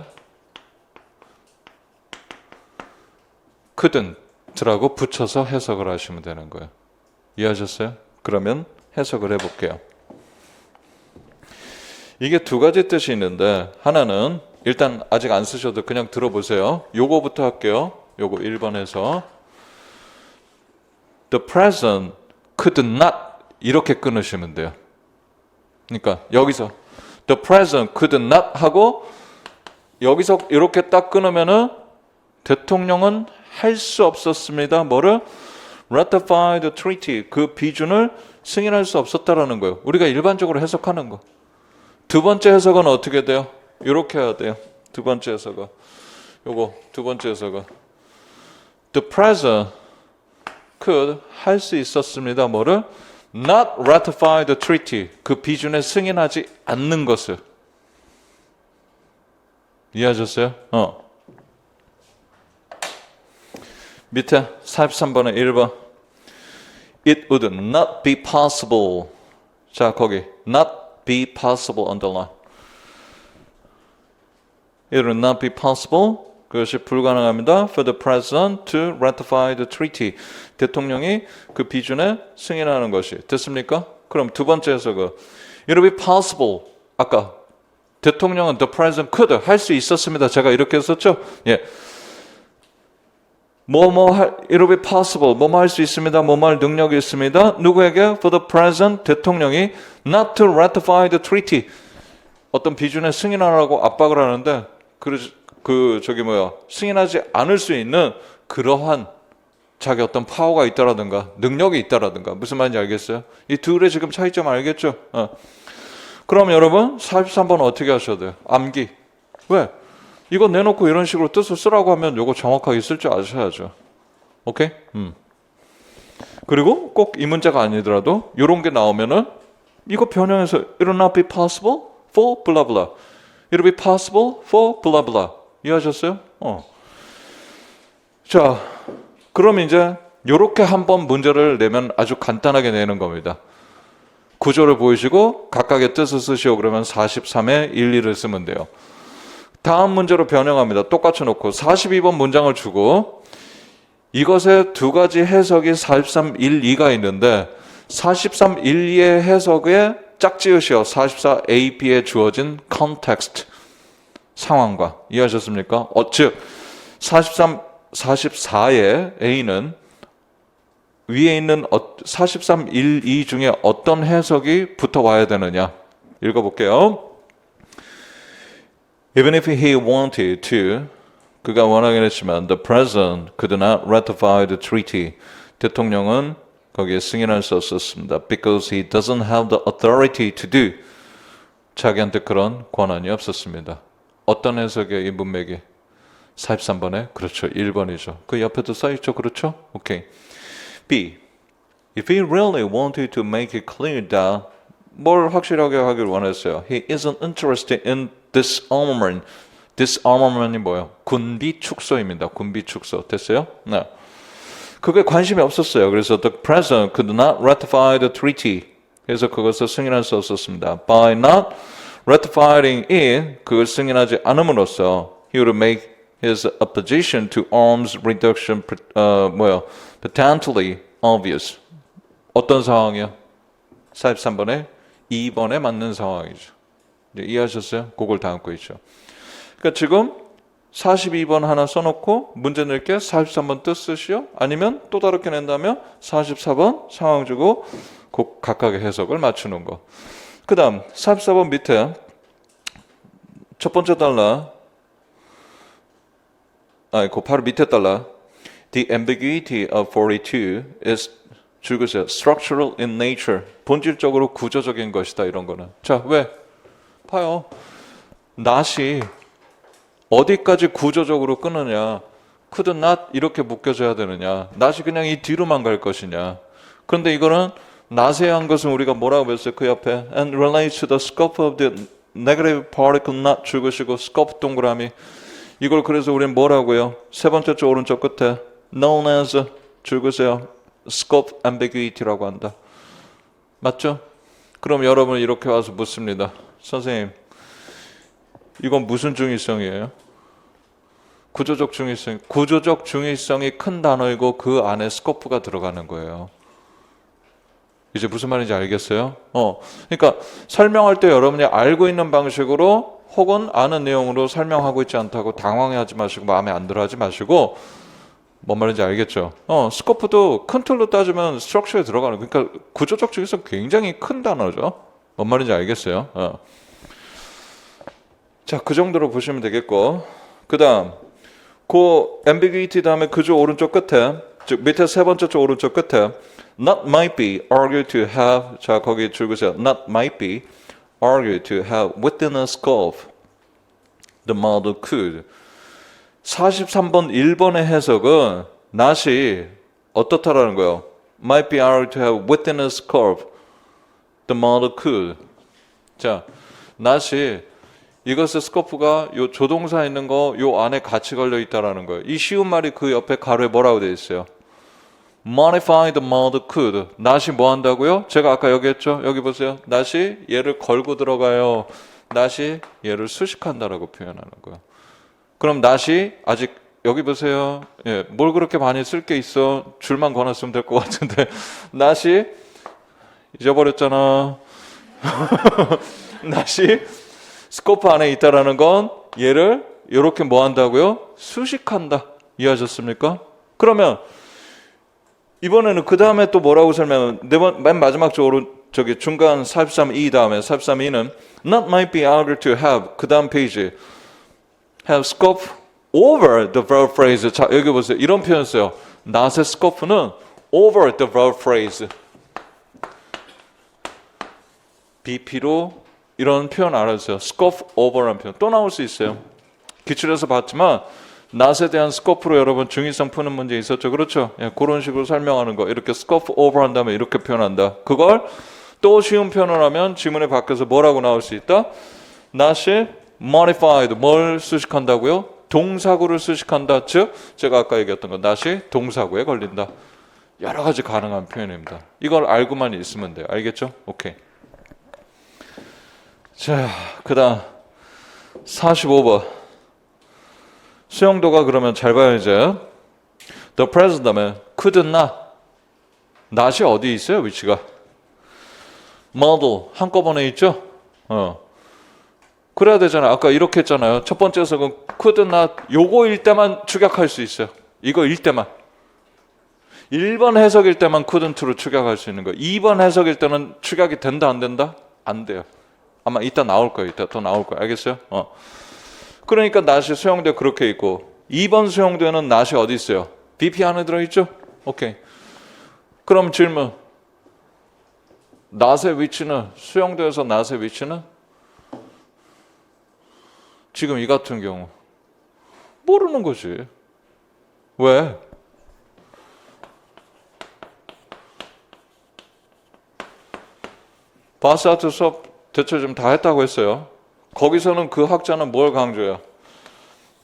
couldn't라고 붙여서 해석을 하시면 되는 거예요. 이해하셨어요? 그러면 해석을 해볼게요. 이게 두 가지 뜻이 있는데 하나는 일단 아직 안 쓰셔도 그냥 들어보세요. 요거부터 할게요. 요거 1번에서 The president could not 이렇게 끊으시면 돼요. 그러니까 여기서 The president could not 하고 여기서 이렇게 딱 끊으면은 대통령은 할 수 없었습니다. 뭐를? ratify the treaty 그 비준을 승인할 수 없었다라는 거예요. 우리가 일반적으로 해석하는 거. 두 번째 해석은 어떻게 돼요? 이렇게 해야 돼요. 두 번째 해석은 요거 두 번째 해석은 The president could 할 수 있었습니다. 뭐를? Not ratify the treaty. 그 비준에 승인하지 않는 것을. 이해하셨어요? 밑에 43번에 1번. It would not be possible. 자, 거기 not be possible underline. It would not be possible. 그것이 불가능합니다. For the president to ratify the treaty. 대통령이 그 비준에 승인하는 것이. 됐습니까? 그럼 두 번째 해석은 It would be possible. 아까 대통령은 the president could 할 수 있었습니다. 제가 이렇게 했었죠? 예. it would be possible. 뭐뭐 할 수 있습니다. 뭐뭐 할 능력이 있습니다. 누구에게? For the president 대통령이 not to ratify the treaty. 어떤 비준에 승인하라고 압박을 하는데 승인하지 않을 수 있는 그러한 자기 어떤 파워가 있다라든가 능력이 있다라든가 무슨 말인지 알겠어요? 이 둘의 지금 차이점 알겠죠? 그럼 여러분 43번 어떻게 하셔야 돼요? 암기. 왜? 이거 내놓고 이런 식으로 뜻을 쓰라고 하면 이거 정확하게 쓸 줄 아셔야죠. 오케이? 그리고 꼭 이 문제가 아니더라도 이런 게 나오면은 이거 변형해서 It will not be possible for blah blah. It'll be possible for blah blah. 이해하셨어요? 자, 그럼 이제 이렇게 한번 문제를 내면 아주 간단하게 내는 겁니다. 구조를 보이시고 각각의 뜻을 쓰시오. 그러면 43에 1, 2를 쓰면 돼요. 다음 문제로 변형합니다. 똑같이 놓고 42번 문장을 주고 이것에 두 가지 해석이 43, 1, 2가 있는데 43, 1, 2의 해석에 짝지으시오. 44, A, B에 주어진 context, 상황과. 이해하셨습니까? 즉 43, 44의 A는 위에 있는 43, 1, 2 중에 어떤 해석이 붙어와야 되느냐. 읽어볼게요. Even if he wanted to, 그가 원하긴 했지만 the president could not ratify the treaty. 대통령은 거기에 승인할 수 없었습니다. Because he doesn't have the authority to do. 자기한테 그런 권한이 없었습니다. 어떤 해석이에요, 이 문맥이? 43번에? 그렇죠. 1번이죠. 그 옆에도 써있죠. 그렇죠? 오케이. B. If he really wanted to make it clear that 뭘 확실하게 하길 원했어요. He isn't interested in disarmament. disarmament이 뭐예요? 군비 축소입니다. 군비 축소. 됐어요? 네. 그게 관심이 없었어요. 그래서 the president could not ratify the treaty. 그래서 그것을 승인할 수 없었습니다. By not ratifying it, 그걸 승인하지 않음으로써 he would make his opposition to arms reduction potentially obvious. 어떤 상황이요? 43번에 2번에 맞는 상황이죠. 이제 이해하셨어요? 그걸 담고 있죠. 그러니까 지금 42번 하나 써놓고 문제 낼게 43번 뜻 쓰시오. 아니면 또 다르게 낸다면 44번 상황 주고 각각의 해석을 맞추는 거. 그 다음 44번 밑에 첫 번째 달라, 그 바로 밑에 달라. The ambiguity of 42 is 줄거세요. Structural in nature. 본질적으로 구조적인 것이다. 이런 거는. 자, 왜? 봐요. not이 어디까지 구조적으로 끊느냐. could not 이렇게 묶여져야 되느냐. not이 그냥 이 뒤로만 갈 것이냐. 그런데 이거는 not에 한 것은 우리가 뭐라고 배웠어요? 그 옆에 and relates to the scope of the negative particle not 줄것이고 scope 동그라미. 이걸 그래서 우리는 뭐라고요? 세 번째 쪽 오른쪽 끝에 known as 줄거세요. scope ambiguity라고 한다. 맞죠? 그럼 여러분 이렇게 와서 묻습니다. 선생님, 이건 무슨 중의성이에요? 구조적 중의성. 구조적 중의성이 큰 단어이고 그 안에 스코프가 들어가는 거예요. 이제 무슨 말인지 알겠어요? 그러니까 설명할 때 여러분이 알고 있는 방식으로 혹은 아는 내용으로 설명하고 있지 않다고 당황해하지 마시고 마음에 안 들어하지 마시고 뭔 말인지 알겠죠? 스코프도 큰 틀로 따지면 스트럭처에 들어가는 그러니까 구조적 중의성 굉장히 큰 단어죠. 뭔 말인지 알겠어요? 자, 그 정도로 보시면 되겠고 그 다음 그 ambiguity 다음에 그조 오른쪽 끝에 즉 밑에 세 번째 쪽 오른쪽 끝에 not might be argued to have 자 거기 줄거세요. not might be argued to have within a scope the model could 43번 1번의 해석은 not이 어떻다라는 거예요. might be argued to have within a scope the model could 자 not이 이것의 스코프가 요 조동사 있는 거 요 안에 같이 걸려 있다라는 거예요. 이 쉬운 말이 그 옆에 가로에 뭐라고 되어 있어요? modify the model could. not이 뭐 한다고요? 제가 아까 여기 했죠? 여기 보세요. not이 얘를 걸고 들어가요. not이 얘를 수식한다라고 표현하는 거예요. 그럼 not이 아직 여기 보세요. 예, 뭘 그렇게 많이 쓸 게 있어? 줄만 권했으면 될 것 같은데 not이 잊어버렸잖아. not이 스코프 안에 있다라는 건 얘를 이렇게 뭐 한다고요? 수식한다. 이해하셨습니까? 그러면 이번에는 그 다음에 또 뭐라고 설명하면 맨 마지막 쪽으로 저기 중간 43E 다음에 43E는 not might be argued to have 그 다음 페이지 have scope over the verb phrase. 자 여기 보세요. 이런 표현 써요. not의 scope는 over the verb phrase. BP로 이런 표현 알아주세요. scope over라는 표현 또 나올 수 있어요. 기출에서 봤지만 not에 대한 스코프로 여러분 중의성 푸는 문제 있었죠. 그렇죠? 예, 그런 식으로 설명하는 거. 이렇게 scope over 한 다음에 이렇게 표현한다. 그걸 또 쉬운 표현을 하면 지문에 바뀌어서 뭐라고 나올 수 있다? not이 modified 뭘 수식한다고요? 동사구를 수식한다. 즉 제가 아까 얘기했던 건 다시 동사구에 걸린다. 여러 가지 가능한 표현입니다. 이걸 알고만 있으면 돼요. 알겠죠? 오케이. 자, 그다음 45번. 수용도가 그러면 잘 봐요 이제. The president could not. not이 어디 있어요? 위치가. model 한꺼번에 있죠? 그래야 되잖아요. 아까 이렇게 했잖아요. 첫 번째 해석은 could not 요거일 때만 축약할 수 있어요. 이거일 때만. 1번 해석일 때만 couldn't로 축약할 수 있는 거예요. 2번 해석일 때는 축약이 된다 안 된다? 안 돼요. 아마 이따 나올 거예요. 이따 더 나올 거예요. 알겠어요? 그러니까 not이 수용돼 그렇게 있고 2번 수용되는 not이 어디 있어요? BP 안에 들어있죠? 오케이. 그럼 질문. not의 위치는 수용돼서 not의 위치는 지금 이 같은 경우 모르는 거지. 왜? 바스아트 수업 대체 좀 다 했다고 했어요. 거기서는 그 학자는 뭘 강조해요?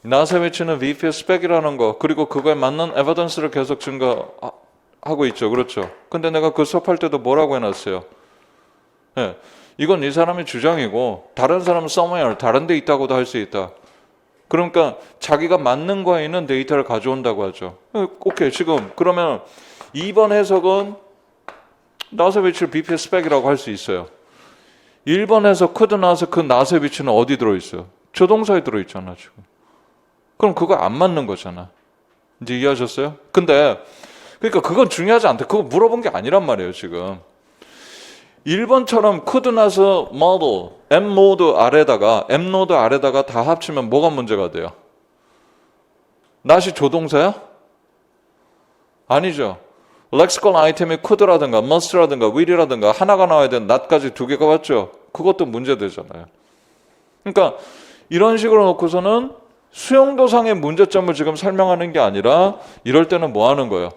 not의 위치는 VP의 스펙이라는 거 그리고 그거에 맞는 에비던스를 계속 증거하고 있죠. 그렇죠. 근데 내가 그 수업할 때도 뭐라고 해놨어요? 네, 이건 이 사람의 주장이고 다른 사람은 somewhere 다른 데 있다고도 할 수 있다. 그러니까 자기가 맞는 거에 있는 데이터를 가져온다고 하죠. 오케이. 지금 그러면 2번 해석은 not의 위치를 VP의 스펙이라고 할 수 있어요. 1번에서 could not의 그 not의 위치는 어디 들어있어요? 조동사에 들어있잖아 지금. 그럼 그거 안 맞는 거잖아. 이제 이해하셨어요? 근데 그러니까 그건 중요하지 않다. 그거 물어본 게 아니란 말이에요 지금. 1번처럼 could not의 model, mnode 아래다가 다 합치면 뭐가 문제가 돼요? not이 조동사야? 아니죠. 렉시컬 아이템이 could라든가 must라든가 will이라든가 하나가 나와야 되는 not까지 두 개가 왔죠. 그것도 문제되잖아요. 그러니까 이런 식으로 놓고서는 수용도상의 문제점을 지금 설명하는 게 아니라 이럴 때는 뭐 하는 거예요?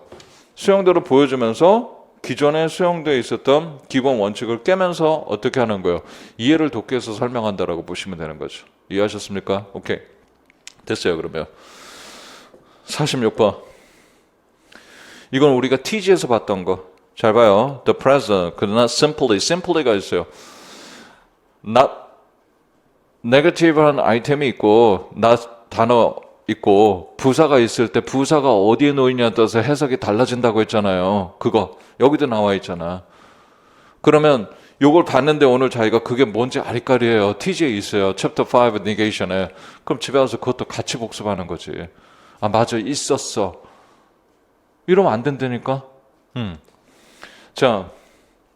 수용도를 보여주면서 기존에 수용되어 있었던 기본 원칙을 깨면서 어떻게 하는 거예요? 이해를 돕기 위해서 설명한다라고 보시면 되는 거죠. 이해하셨습니까? 오케이. 됐어요 그러면. 46번. 이건 우리가 TG에서 봤던 거. 잘 봐요. The president could not simply가 있어요. not negative한 아이템이 있고 not 단어 있고 부사가 있을 때 부사가 어디에 놓이냐에 따라서 해석이 달라진다고 했잖아요. 그거 여기도 나와 있잖아. 그러면 요걸 봤는데 오늘 자기가 그게 뭔지 아리까리해요. TG에 있어요. Chapter 5 Negation에. 그럼 집에 와서 그것도 같이 복습하는 거지. 아 맞아 있었어. 이러면 안 된다니까. 자,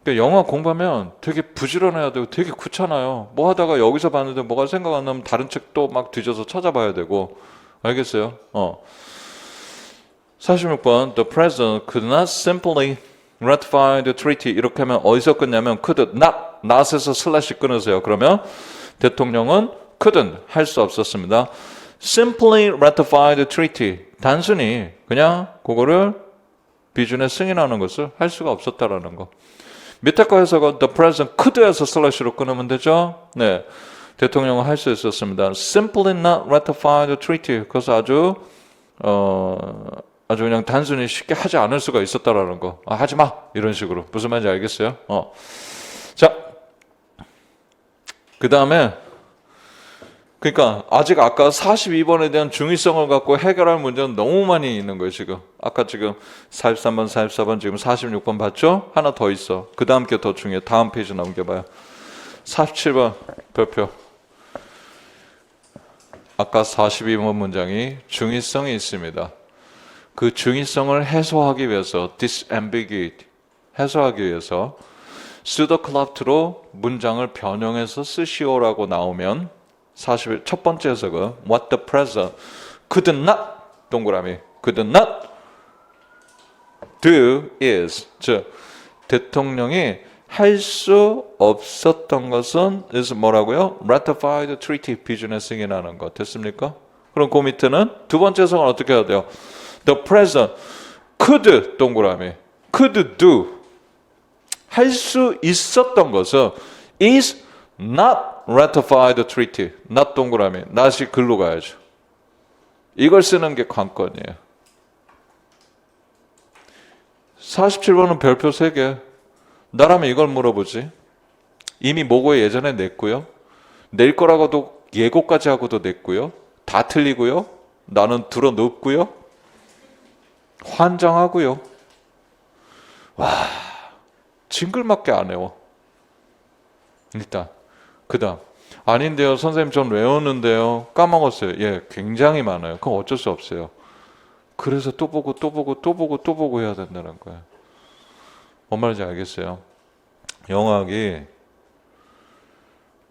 그러니까 영어 공부하면 되게 부지런해야 되고 되게 귀찮아요. 뭐 하다가 여기서 봤는데 뭐가 생각 안 나면 다른 책도 막 뒤져서 찾아봐야 되고. 알겠어요? 46번. The president could not simply ratify the treaty. 이렇게 하면 어디서 끝냐면 could not에서 슬래시 끊으세요. 그러면 대통령은 couldn't 할 수 없었습니다. simply ratify the treaty. 단순히 그냥 그거를 비준에 승인하는 것을 할 수가 없었다라는 거. 밑에 거 해석은 the president could에서 슬래시로 끊으면 되죠. 네, 대통령은 할 수 있었습니다. simply not ratify the treaty. 그래서 아주 그냥 단순히 쉽게 하지 않을 수가 있었다라는 거. 하지 마 이런 식으로. 무슨 말인지 알겠어요? 자, 그 다음에 그러니까 아직 아까 42번에 대한 중의성을 갖고 해결할 문제는 너무 많이 있는 거예요 지금. 아까 지금 43번, 44번, 지금 46번 봤죠? 하나 더 있어. 그 다음 게 더 중요해. 다음 페이지 넘겨봐요. 47번 별표. 아까 42번 문장이 중의성이 있습니다. 그 중의성을 해소하기 위해서 disambiguate 해소하기 위해서 pseudo-collapt로 문장을 변형해서 쓰시오라고 나오면 41 첫 번째 해석은 what the president could not 동그라미 could not do is 즉 대통령이 할 수 없었던 것은 is 뭐라고요? ratify the treaty 비준에 승인하는 것. 됐습니까? 그럼 그 밑에는 두 번째 해석은 어떻게 해야 돼요? The president could 동그라미 could do 할 수 있었던 것은 is not ratify the treaty. not 동그라미. not이 글로 가야죠. 이걸 쓰는 게 관건이에요. 47번은 별표 3개. 나라면 이걸 물어보지. 이미 모고에 예전에 냈고요. 낼 거라고도 예고까지 하고도 냈고요. 다 틀리고요. 나는 들어 눕고요. 환장하고요. 와, 징글맞게 안 외워. 일단 그 다음 아닌데요 선생님 전 외웠는데요 까먹었어요. 예, 굉장히 많아요. 그럼 어쩔 수 없어요. 그래서 또 보고 또 보고 또 보고 또 보고 해야 된다는 거예요. 뭔 말인지 알겠어요? 영어학이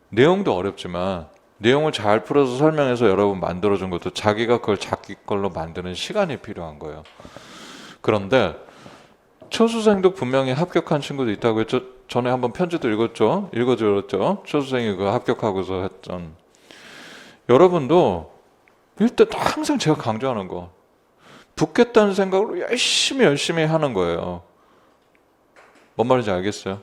내용도 어렵지만 내용을 잘 풀어서 설명해서 여러분 만들어준 것도 자기가 그걸 자기 걸로 만드는 시간이 필요한 거예요. 그런데 초수생도 분명히 합격한 친구도 있다고 했죠. 전에 한번 편지도 읽어드렸죠. 초수생이 그 합격하고서 했던. 여러분도 일단 항상 제가 강조하는 거 붙겠다는 생각으로 열심히 하는 거예요. 뭔 말인지 알겠어요?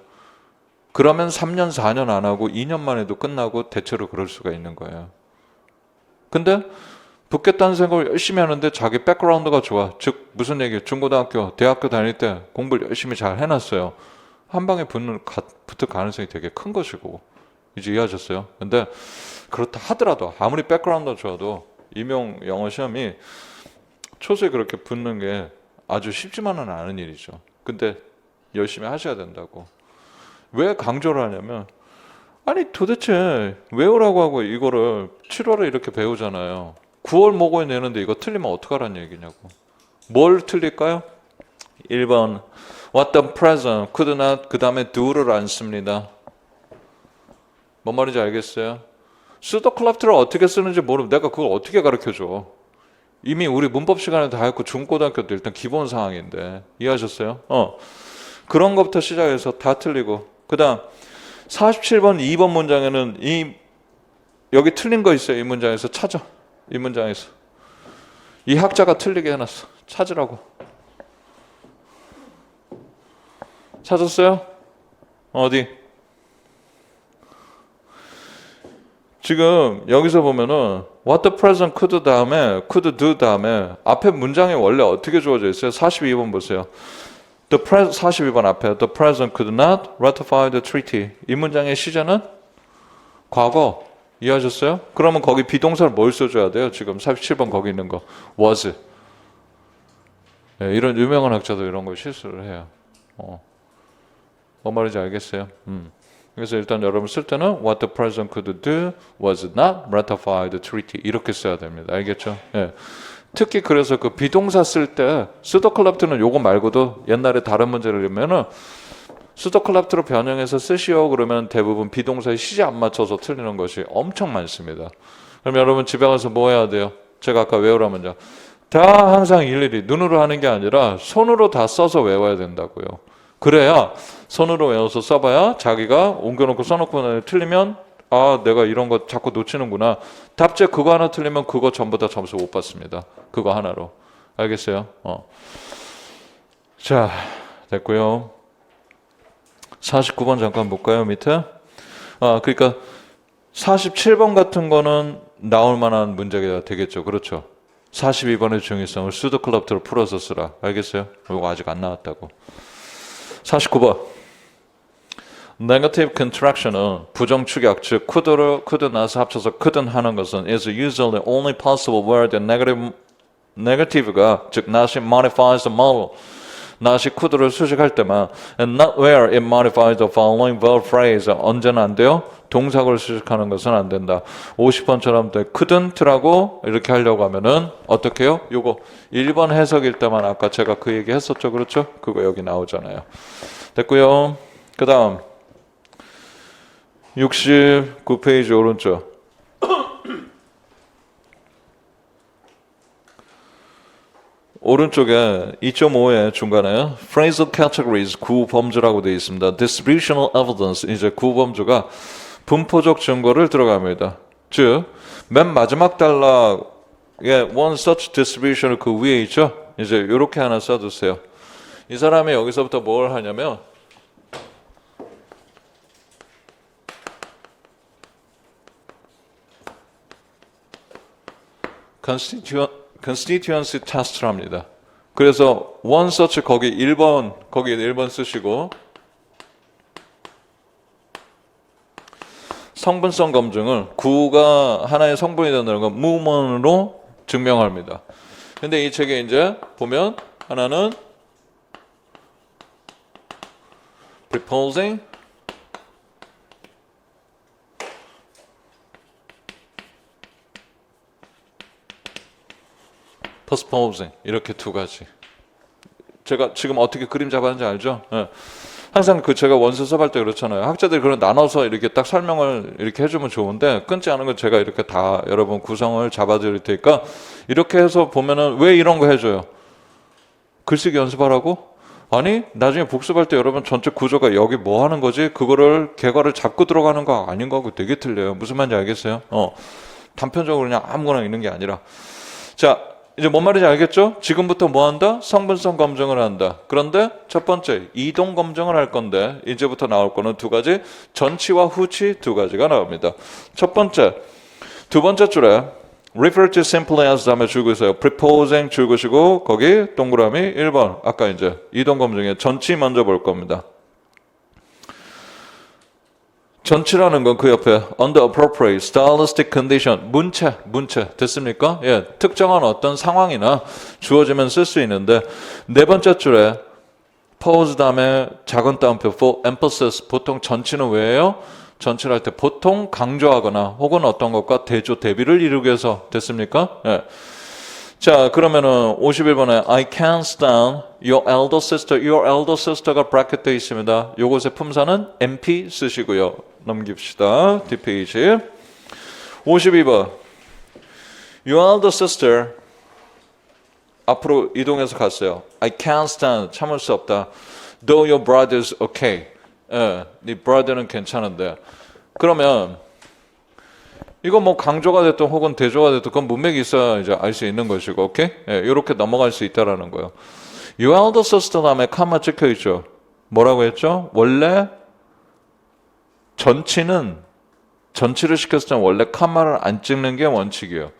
그러면 3년 4년 안 하고 2년 만에도 끝나고 대체로 그럴 수가 있는 거예요. 근데 붙겠다는 생각을 열심히 하는데 자기 백그라운드가 좋아. 즉 무슨 얘기예요? 중고등학교, 대학교 다닐 때 공부를 열심히 잘 해놨어요. 한 방에 붙을 가능성이 되게 큰 것이고. 이제 이해하셨어요? 근데 그렇다 하더라도 아무리 백그라운드가 좋아도 임용 영어 시험이 초수에 그렇게 붙는 게 아주 쉽지만은 않은 일이죠. 근데 열심히 하셔야 된다고. 왜 강조를 하냐면 아니 도대체 외우라고 하고 이거를 7월에 이렇게 배우잖아요. 9월 모고에 내는데 이거 틀리면 어떡하라는 얘기냐고. 뭘 틀릴까요? 1번 What the president could not 그 다음에 do를 안 씁니다. 뭔 말인지 알겠어요? 수도클럽트를 어떻게 쓰는지 모르면 내가 그걸 어떻게 가르쳐줘. 이미 우리 문법 시간에 다 했고 중고등학교 때 일단 기본 상황인데 이해하셨어요? 그런 것부터 시작해서 다 틀리고 그 다음 47번 2번 문장에는 여기 틀린 거 있어요. 이 문장에서 찾아. 이 문장에서 이 학자가 틀리게 해놨어. 찾으라고. 찾았어요? 어디? 지금 여기서 보면은 What the president could 다음에 could do 다음에 앞에 문장이 원래 어떻게 주어져 있어요? 42번 보세요. 42번 앞에 The president could not ratify the treaty. 이 문장의 시제는 과거. 이해하셨어요? 그러면 거기 비동사를 뭘 써줘야 돼요? 지금 47번 거기 있는 거 was. 네, 이런 유명한 학자도 이런 걸 실수를 해요. 뭔 말인지 알겠어요? 그래서 일단 여러분 쓸 때는 What the president could do was not ratify the treaty 이렇게 써야 됩니다. 알겠죠? 예. 특히 그래서 그 비동사 쓸 때 수도클럽트는 요거 말고도 옛날에 다른 문제를 내면은 수도클럽트로 변형해서 쓰시오 그러면 대부분 비동사의 시제 안 맞춰서 틀리는 것이 엄청 많습니다. 그럼 여러분 집에 가서 뭐 해야 돼요? 제가 아까 외우라 문장 다 항상 일일이 눈으로 하는 게 아니라 손으로 다 써서 외워야 된다고요. 그래야 손으로 외워서 써봐야 자기가 옮겨놓고 써놓고 틀리면 아 내가 이런 거 자꾸 놓치는구나. 답제 그거 하나 틀리면 그거 전부 다 점수 못 받습니다. 그거 하나로. 알겠어요? 자 됐고요. 49번 잠깐 볼까요? 밑에. 그러니까 47번 같은 거는 나올 만한 문제가 되겠죠. 그렇죠. 42번의 중요성을 수도클럽트로 풀어서 쓰라. 알겠어요? 이거 아직 안 나왔다고. 49번. Negative contraction은 부정축약, 즉 could not을 합쳐서 couldn't 하는 것은 is usually only possible where the negative가 즉 not이 modifies the model. not이 could를 수식할 때만 and not where it modifies the following verb phrase. 언제는 안 돼요? 동사구를 수식하는 것은 안 된다. 50번처럼 couldn't라고 이렇게 하려고 하면은 어떻게 해요? 요거 1번 해석일 때만 아까 제가 그 얘기 했었죠. 그렇죠? 그거 여기 나오잖아요. 됐고요. 그 다음 69페이지 오른쪽. 오른쪽에 2.5의 중간에 phrasal categories 구범주라고 되어 있습니다. distributional evidence 이제 구범주가 분포적 증거를 들어갑니다. 즉 맨 마지막 단락에 one such distribution을 그 위에 있죠. 이제 이렇게 하나 써두세요. 이 사람이 여기서부터 뭘 하냐면 constituency test를 합니다. 그래서 one search 거기 1번 쓰시고 성분성 검증을 구가 하나의 성분이 된다는 건 movement으로 증명합니다. 근데 이 책에 이제 보면 하나는 proposing postposing 이렇게 두 가지. 제가 지금 어떻게 그림 잡았는지 알죠? 네. 항상 제가 원서 수업할 때 그렇잖아요. 학자들이 그런 나눠서 이렇게 딱 설명을 이렇게 해주면 좋은데 끊지 않은 건 제가 이렇게 다 여러분 구성을 잡아드릴 테니까 이렇게 해서 보면은 왜 이런 거 해줘요? 글쓰기 연습하라고? 아니 나중에 복습할 때 여러분 전체 구조가 여기 뭐 하는 거지? 그거를 개괄을 잡고 들어가는 거 아닌 거하고 되게 틀려요. 무슨 말인지 알겠어요? 단편적으로 그냥 아무거나 있는 게 아니라 자 이제 뭔 말인지 알겠죠? 지금부터 뭐 한다? 성분성 검증을 한다. 그런데 첫 번째 이동 검증을 할 건데 이제부터 나올 거는 두 가지 전치와 후치 두 가지가 나옵니다. 첫 번째 두 번째 줄에 refer to simply as 다음에 줄고 있어요. proposing 줄고시고 거기 동그라미 1번 아까 이제 이동 검증의 전치 먼저 볼 겁니다. 전치라는 건 그 옆에 under appropriate stylistic condition 문체 됐습니까? 예, 특정한 어떤 상황이나 주어지면 쓸 수 있는데 네 번째 줄에 pause 다음에 작은 따옴표 for emphasis 보통 전치는 왜예요? 전치를 할 때 보통 강조하거나 혹은 어떤 것과 대조 대비를 이루기 위해서 됐습니까? 예. 자 그러면은 51번에 I can't stand your elder sister가 브래켓 되어 있습니다. 요것의 품사는 MP 쓰시고요. 넘깁시다. 뒷페이지 52번 your elder sister 앞으로 이동해서 갔어요. I can't stand 참을 수 없다. Though your brother's okay. 네 brother는 괜찮은데 그러면 이거 뭐 강조가 됐든 혹은 대조가 됐든 그건 문맥이 있어야 이제 알 수 있는 것이고, 오케이? 예, 이렇게 넘어갈 수 있다라는 거예요. Your elder sister 다음에 컴마 찍혀 있죠. 뭐라고 했죠? 원래 전치를 시켰을 때는 원래 컴마를 안 찍는 게 원칙이에요.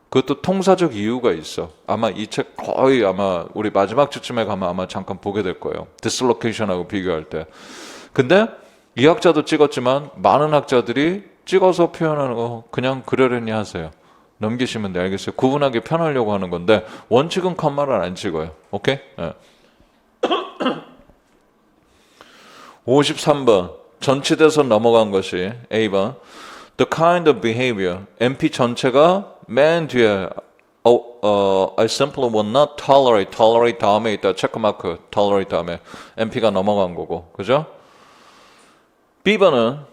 그것도 통사적 이유가 있어. 아마 이 책 거의 아마 우리 마지막 주쯤에 가면 아마 잠깐 보게 될 거예요. dislocation하고 비교할 때. 근데 이 학자도 찍었지만 많은 학자들이 찍어서 표현하는 거 그냥 그러려니 하세요. 넘기시면 돼. 알겠어요? 구분하게 편하려고 하는 건데 원칙은 컴마를 안 찍어요. 오케이? 네. 53번 전치돼서 넘어간 것이 A번 The kind of behavior MP 전체가 맨 뒤에 I simply will not tolerate 다음에 있다. 체크마크 tolerate 다음에 MP가 넘어간 거고 그죠? B번은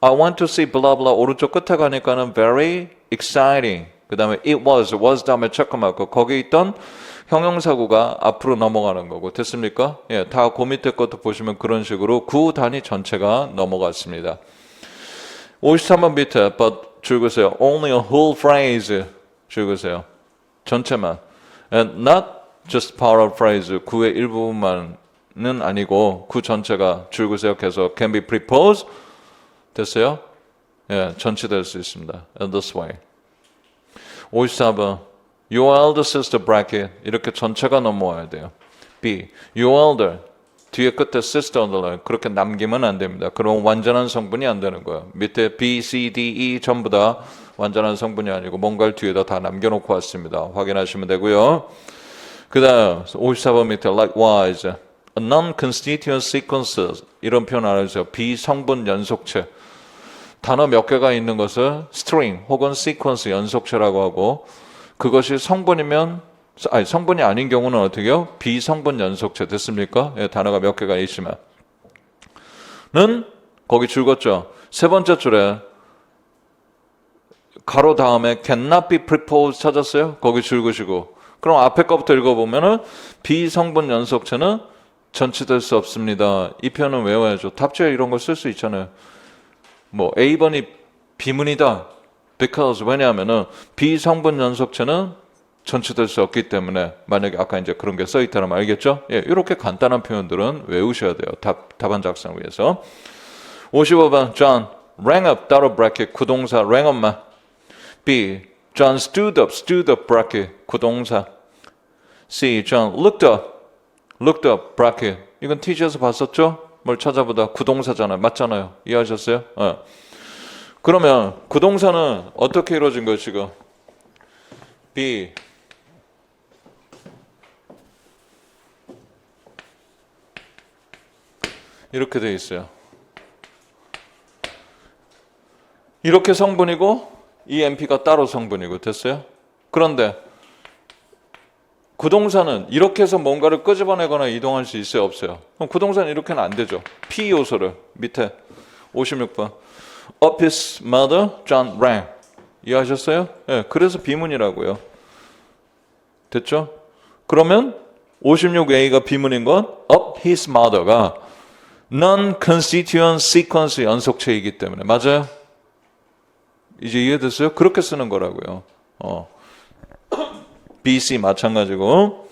I want to see blah blah 오른쪽 끝에 가니까는 very exciting 그 다음에 it was 다음에 체크마크 거기 있던 형용사구가 앞으로 넘어가는 거고 됐습니까? 예, 다 그 밑에 것도 보시면 그런 식으로 구 단위 전체가 넘어갔습니다. 53번 밑에 줄거세요. Only a whole phrase 줄거세요. 전체만 and not just part of phrase 구의 일부분만은 아니고 구 전체가 줄거세요. 계속 can be preposed 됐어요? 예, 전치될 수 있습니다. In this way. 54번 Your elder sister bracket 이렇게 전체가 넘어와야 돼요. B. Your elder 뒤에 끝에 sister underline 그렇게 남기면 안 됩니다. 그럼 완전한 성분이 안 되는 거예요. 밑에 B, C, D, E 전부 다 완전한 성분이 아니고 뭔가를 뒤에다 다 남겨놓고 왔습니다. 확인하시면 되고요. 그 다음 54번 밑에 likewise A non-constituent sequences 이런 표현 알아주세요. 비성분 연속체 단어 몇 개가 있는 것을 string 혹은 sequence 연속체라고 하고 그것이 성분이면 성분이 아닌 경우는 어떻게 해요? 비성분 연속체 됐습니까? 예, 단어가 몇 개가 있으면 는 거기 줄었죠. 세 번째 줄에 가로 다음에 cannot be proposed 찾았어요? 거기 줄으시고 그럼 앞에 거부터 읽어보면은 비성분 연속체는 전치될 수 없습니다. 이 표현은 외워야죠. 답지에 이런 걸 쓸 수 있잖아요. 뭐 A번이 비문이다. because 왜냐하면은 비성분 연속체는 전치될 수 없기 때문에 만약에 아까 이제 그런 게 써 있다면 알겠죠? 예, 이렇게 간단한 표현들은 외우셔야 돼요. 답안 작성 위해서. 55번 John rang up 따로 브래킷 구동사 rang up만 B John stood up bracket 구동사. C. John looked up bracket. 이건 TG에서 봤었죠? 뭘 찾아보다 구동사잖아요. 맞잖아요. 이해하셨어요? 그러면 구동사는 어떻게 이루어진 거예요 지금? B. 이렇게 돼 있어요. 이렇게 성분이고 이 MP가 따로 성분이고 됐어요? 그런데 구동사는 이렇게 해서 뭔가를 끄집어내거나 이동할 수 있어요? 없어요? 그럼 구동사는 이렇게는 안 되죠. P 요소를 밑에 56번 Up his mother, John ran. 이해하셨어요? 네, 그래서 비문이라고요. 됐죠? 그러면 56A가 비문인 건 Up his mother가 non-constituent sequence 연속체이기 때문에 맞아요? 이제 이해됐어요? 그렇게 쓰는 거라고요. BC 마찬가지고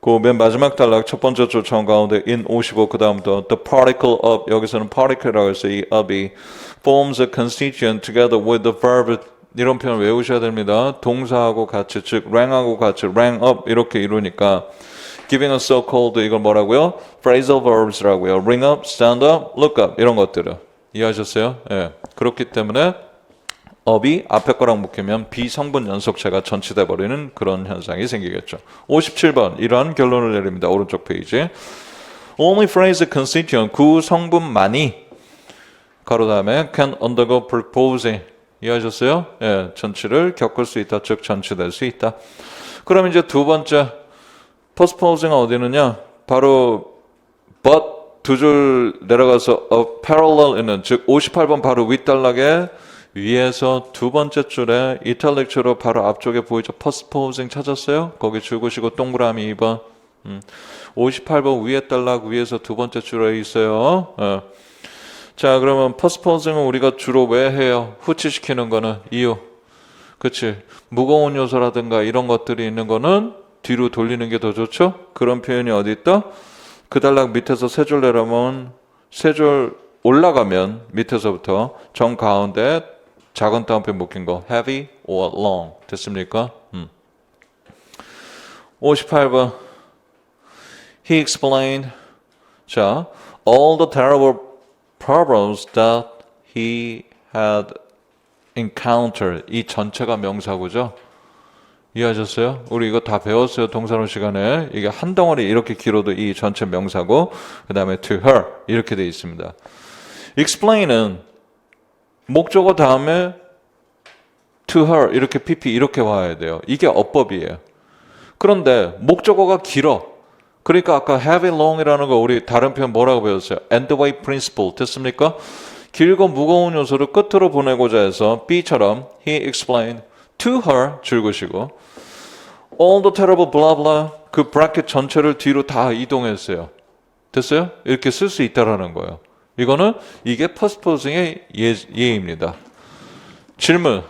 그 맨 마지막 단락 첫 번째 조청 가운데 in 55 그 다음부터 the particle of 여기서는 particle이라고 해서 이 up이 forms a constituent together with the verb 이런 표현을 외우셔야 됩니다. 동사하고 같이 즉 rang하고 같이 rang up 이렇게 이루니까 giving a so-called 이걸 뭐라고요? phrasal verbs라고요. ring up, stand up, look up 이런 것들을 이해하셨어요? 예. 그렇기 때문에 up이 앞에 거랑 묶이면 비성분 연속체가 전치돼 버리는 그런 현상이 생기겠죠. 57번 이러한 결론을 내립니다. 오른쪽 페이지. Only phrase constituent 구성분만이 가로 다음에 can undergo proposing 이해하셨어요? 예, 전치를 겪을 수 있다. 즉 전치될 수 있다. 그럼 이제 두 번째 postposing은 어디 있느냐? 바로 but 두 줄 내려가서 a parallel 있는 즉 58번 바로 윗단락에 위에서 두 번째 줄에 이탈릭처로 바로 앞쪽에 보이죠? postposing 찾았어요? 거기 줄구시고 동그라미 2번 58번 위에 단락 위에서 두 번째 줄에 있어요. 자 그러면 postposing은 우리가 주로 왜 해요? 후치시키는 거는 이유 그치 무거운 요소라든가 이런 것들이 있는 거는 뒤로 돌리는 게 더 좋죠? 그런 표현이 어디 있다? 그 단락 밑에서 세 줄 내려오면 세 줄 올라가면 밑에서부터 정 가운데 작은 따옴표 묶인 거 heavy or long 됐습니까? 58번 He explained 자 all the terrible problems that he had encountered 이 전체가 명사구죠. 이해하셨어요? 우리 이거 다 배웠어요. 동사로 시간에. 이게 한 덩어리 이렇게 길어도 이 전체 명사고 그 다음에 to her 이렇게 돼 있습니다. explain은 목적어 다음에 to her 이렇게 pp 이렇게 와야 돼요. 이게 어법이에요. 그런데 목적어가 길어. 그러니까 아까 heavy long이라는 거 우리 다른 표현 뭐라고 배웠어요? end way principle 됐습니까? 길고 무거운 요소를 끝으로 보내고자 해서 B처럼 he explained to her 줄것이고 all the terrible blah blah 그 브래킷 전체를 뒤로 다 이동했어요. 됐어요? 이렇게 쓸 수 있다라는 거예요. 이거는 이게 postposing의 예입니다. 질문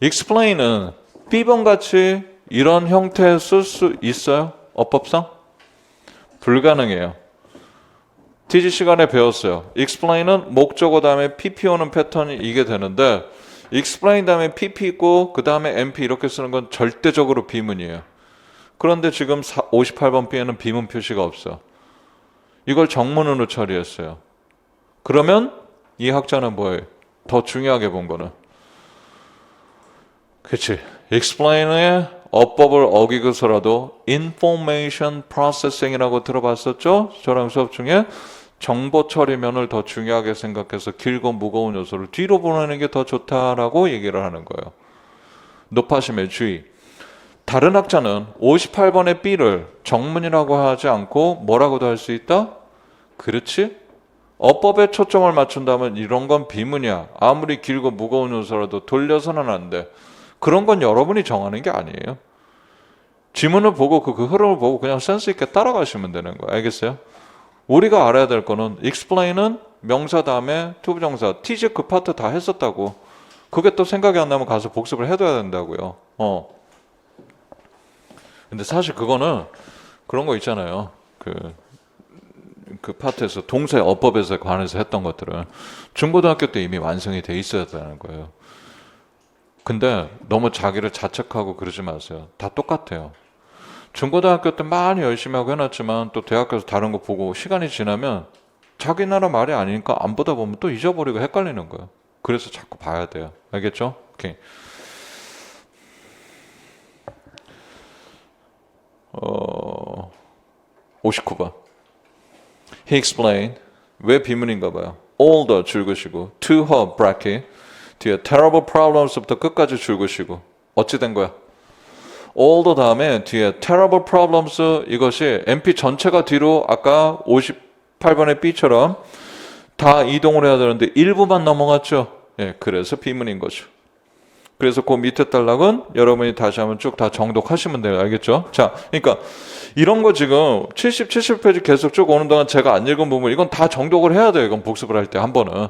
explain은 B번 같이 이런 형태에 쓸 수 있어요? 어법상? 불가능해요. TG 시간에 배웠어요. explain은 목적어 다음에 PP 오는 패턴이 이게 되는데 explain 다음에 PP 있고 그 다음에 MP 이렇게 쓰는 건 절대적으로 비문이에요. 그런데 지금 58번 B에는 비문 표시가 없어. 이걸 정문으로 처리했어요. 그러면 이 학자는 뭐예요? 더 중요하게 본 거는 그치 explain의 어법을 어기고서라도 information processing이라고 들어봤었죠? 저랑 수업 중에 정보 처리면을 더 중요하게 생각해서 길고 무거운 요소를 뒤로 보내는 게 더 좋다라고 얘기를 하는 거예요. 높아심의 주의. 다른 학자는 58번의 B를 정문이라고 하지 않고 뭐라고도 할 수 있다? 그렇지? 어법에 초점을 맞춘다면 이런 건 비문이야. 아무리 길고 무거운 요소라도 돌려서는 안 돼. 그런 건 여러분이 정하는 게 아니에요. 지문을 보고 그 흐름을 보고 그냥 센스 있게 따라가시면 되는 거예요. 알겠어요? 우리가 알아야 될 거는 explain은 명사 다음에 투부정사 TG 그 파트 다 했었다고. 그게 또 생각이 안 나면 가서 복습을 해둬야 된다고요. 근데 사실 그거는 그런 거 있잖아요. 그 파트에서 동사의 어법에서 관해서 했던 것들은 중고등학교 때 이미 완성이 돼 있어야 되는 거예요. 근데 너무 자기를 자책하고 그러지 마세요. 다 똑같아요. 중고등학교 때 많이 열심히 하고 해놨지만 또 대학교에서 다른 거 보고 시간이 지나면 자기 나라 말이 아니니까 안 보다 보면 또 잊어버리고 헷갈리는 거예요. 그래서 자꾸 봐야 돼요. 알겠죠? 오케이. 59번. He explained. 왜 비문인가 봐요. All the 줄긋이고 to her bracket 뒤에 terrible problems부터 끝까지 줄긋이고 어찌 된 거야? all the 다음에 뒤에 terrible problems 이것이 MP 전체가 뒤로 아까 58번의 B처럼 다 이동을 해야 되는데 일부만 넘어갔죠. 예, 그래서 비문인 거죠. 그래서 그 밑에 단락은 여러분이 다시 한번 쭉 다 정독하시면 돼요. 알겠죠? 자, 그러니까 이런 거 지금 70페이지 계속 쭉 오는 동안 제가 안 읽은 부분 이건 다 정독을 해야 돼요. 이건 복습을 할 때 한 번은.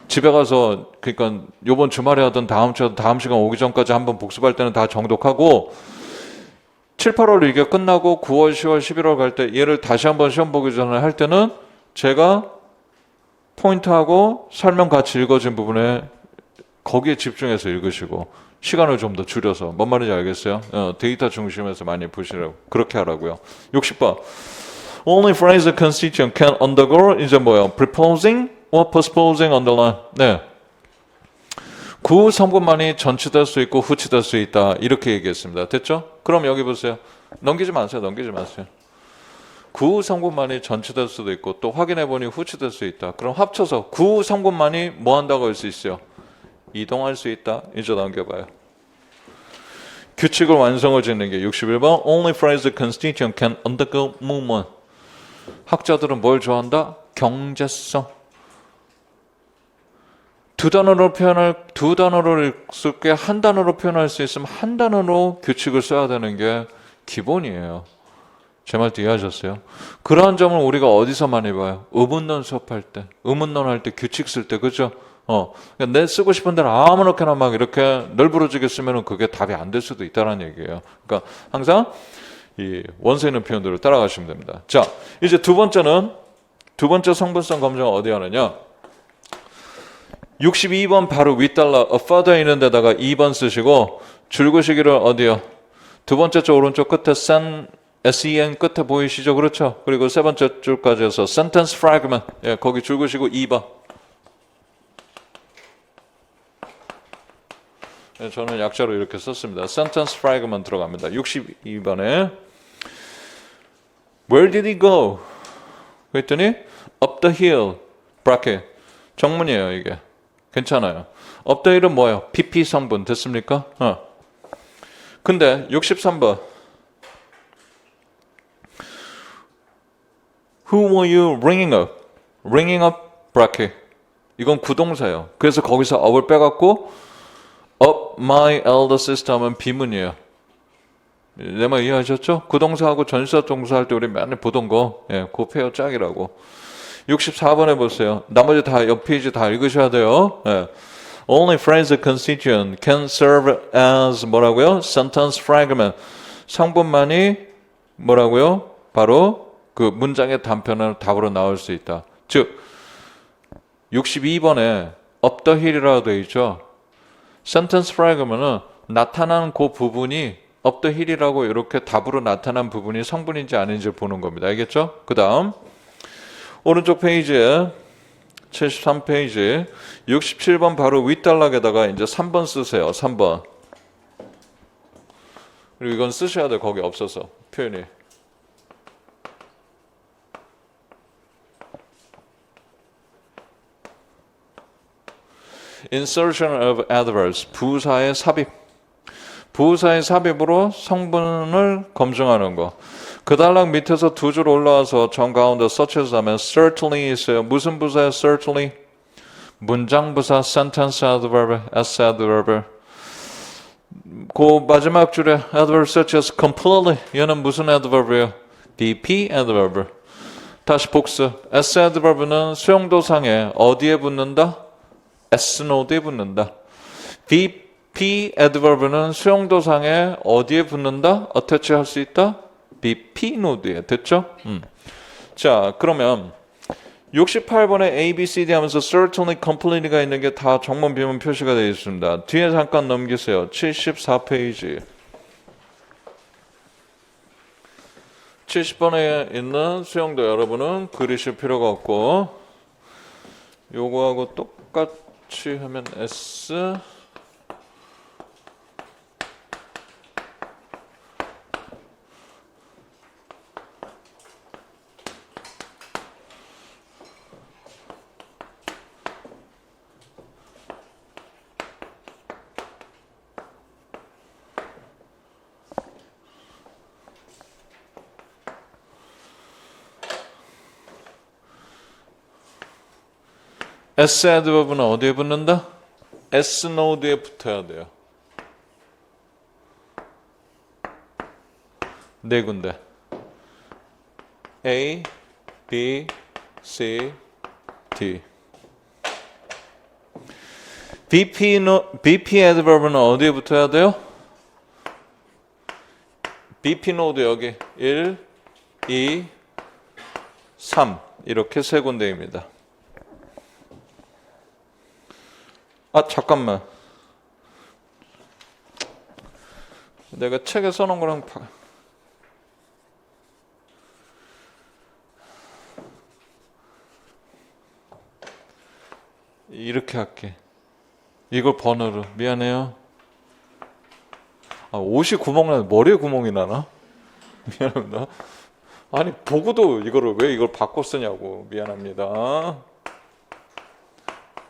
집에 가서 그러니까 요번 주말에 하든 다음 주 다음 시간 오기 전까지 한번 복습할 때는 다 정독하고 7, 8월 이게 끝나고 9월, 10월, 11월 갈 때 얘를 다시 한번 시험 보기 전에 할 때는 제가 포인트하고 설명 같이 읽어진 부분에 거기에 집중해서 읽으시고 시간을 좀 더 줄여서 뭔 말인지 알겠어요? 데이터 중심에서 많이 보시라고 그렇게 하라고요. 60번 Only phrase the constituent can undergo 이제 뭐예요? Proposing or postposing underline. 네. 구 성분만이 전치될 수 있고 후치될 수 있다. 이렇게 얘기했습니다. 됐죠? 그럼 여기 보세요. 넘기지 마세요. 구 성분만이 전치될 수도 있고 또 확인해보니 후치될 수 있다. 그럼 합쳐서 구 성분만이 뭐 한다고 할 수 있어요? 이동할 수 있다. 이제 넘겨봐요. 규칙을 완성을 짓는 게 61번 Only phrase the constituent can undergo movement. 학자들은 뭘 좋아한다? 경제성. 두 단어를 쓸 게 한 단어로 표현할 수 있으면 한 단어로 규칙을 써야 되는 게 기본이에요. 제 말도 이해하셨어요? 그러한 점을 우리가 어디서 많이 봐요? 의문론 수업할 때, 의문론 할 때 규칙 쓸 때, 그죠? 그러니까 내 쓰고 싶은 대로 아무렇게나 막 이렇게 널브러지게 쓰면 그게 답이 안 될 수도 있다는 얘기예요. 그러니까 항상 이 원서 있는 표현들을 따라가시면 됩니다. 자, 이제 두 번째 성분성 검증은 어디 하느냐? 62번 바로 윗달라 further 있는 데다가 2번 쓰시고 줄그시기를 어디요? 두 번째 줄 오른쪽 끝에 sen 끝에 보이시죠? 그렇죠? 그리고 세 번째 줄까지 해서 sentence fragment 예, 거기 줄그시고 2번 예, 저는 약자로 이렇게 썼습니다. sentence fragment 들어갑니다. 62번에 Where did he go? 그랬더니 up the hill bracket 정문이에요 이게. 괜찮아요. up the hill은 뭐예요? PP 성분 됐습니까? 근데 63번 Who were you ringing up? ringing up bracket 이건 구동사예요. 그래서 거기서 up을 빼갖고 up my elder sister 하면 비문이에요. 내 말 이해하셨죠? 구동사하고 전치사 동사 할 때 우리 맨날 보던 거 예, 그 페어 짝이라고. 64번에 보세요. 나머지 다 옆 페이지 다 읽으셔야 돼요. 예. Only phrase the constituent can serve as 뭐라고요? Sentence fragment. 성분만이 뭐라고요? 바로 그 문장의 단편을 답으로 나올 수 있다. 즉 62번에 up the hill이라고 되어 있죠. Sentence fragment은 나타난 그 부분이 up the hill이라고 이렇게 답으로 나타난 부분이 성분인지 아닌지 보는 겁니다. 알겠죠? 그 다음 오른쪽 페이지에 73페이지 67번 바로 윗단락에다가 이제 3번 쓰세요. 3번. 그리고 이건 쓰셔야 돼. 거기 없어서 표현이. Insertion of adverbs. 부사의 삽입. 부사의 삽입으로 성분을 검증하는 거. 그 단락 밑에서 두 줄 올라와서 정 가운데 such as 하면 certainly 있어요. 무슨 부사예요? certainly? 문장부사 sentence adverb, s adverb. 그 마지막 줄에 adverb such as completely. 얘는 무슨 adverb이에요? BP adverb. 다시 복습. s adverb는 수용도상에 어디에 붙는다? s node에 붙는다. BP adverb는 수용도상에 어디에 붙는다? attach 할 수 있다? BP 노드에 됐죠? 자, 그러면 68번에 A, B, C, D 하면서 certainly, completely가 있는 게 다 정문, 비문 표시가 되어 있습니다. 뒤에 잠깐 넘기세요. 74페이지. 70번에 있는 수용도 여러분은 그리실 필요가 없고 요거하고 똑같이 하면 S S adverb는 어디에 붙는다? S 노드에 붙어야 돼요. 네 군데. A, B, C, D. BP adverb는 어디에 붙어야 돼요? BP 노드 여기 1, 2, 3 이렇게 세 군데입니다. 아 잠깐만, 내가 책에 써놓은 거랑 이렇게 할게. 이걸 번호로. 미안해요. 아, 옷이 구멍 나서 머리에 구멍이 나나? 미안합니다. 아니 보고도 이거를 왜 이걸 바꿔 쓰냐고. 미안합니다.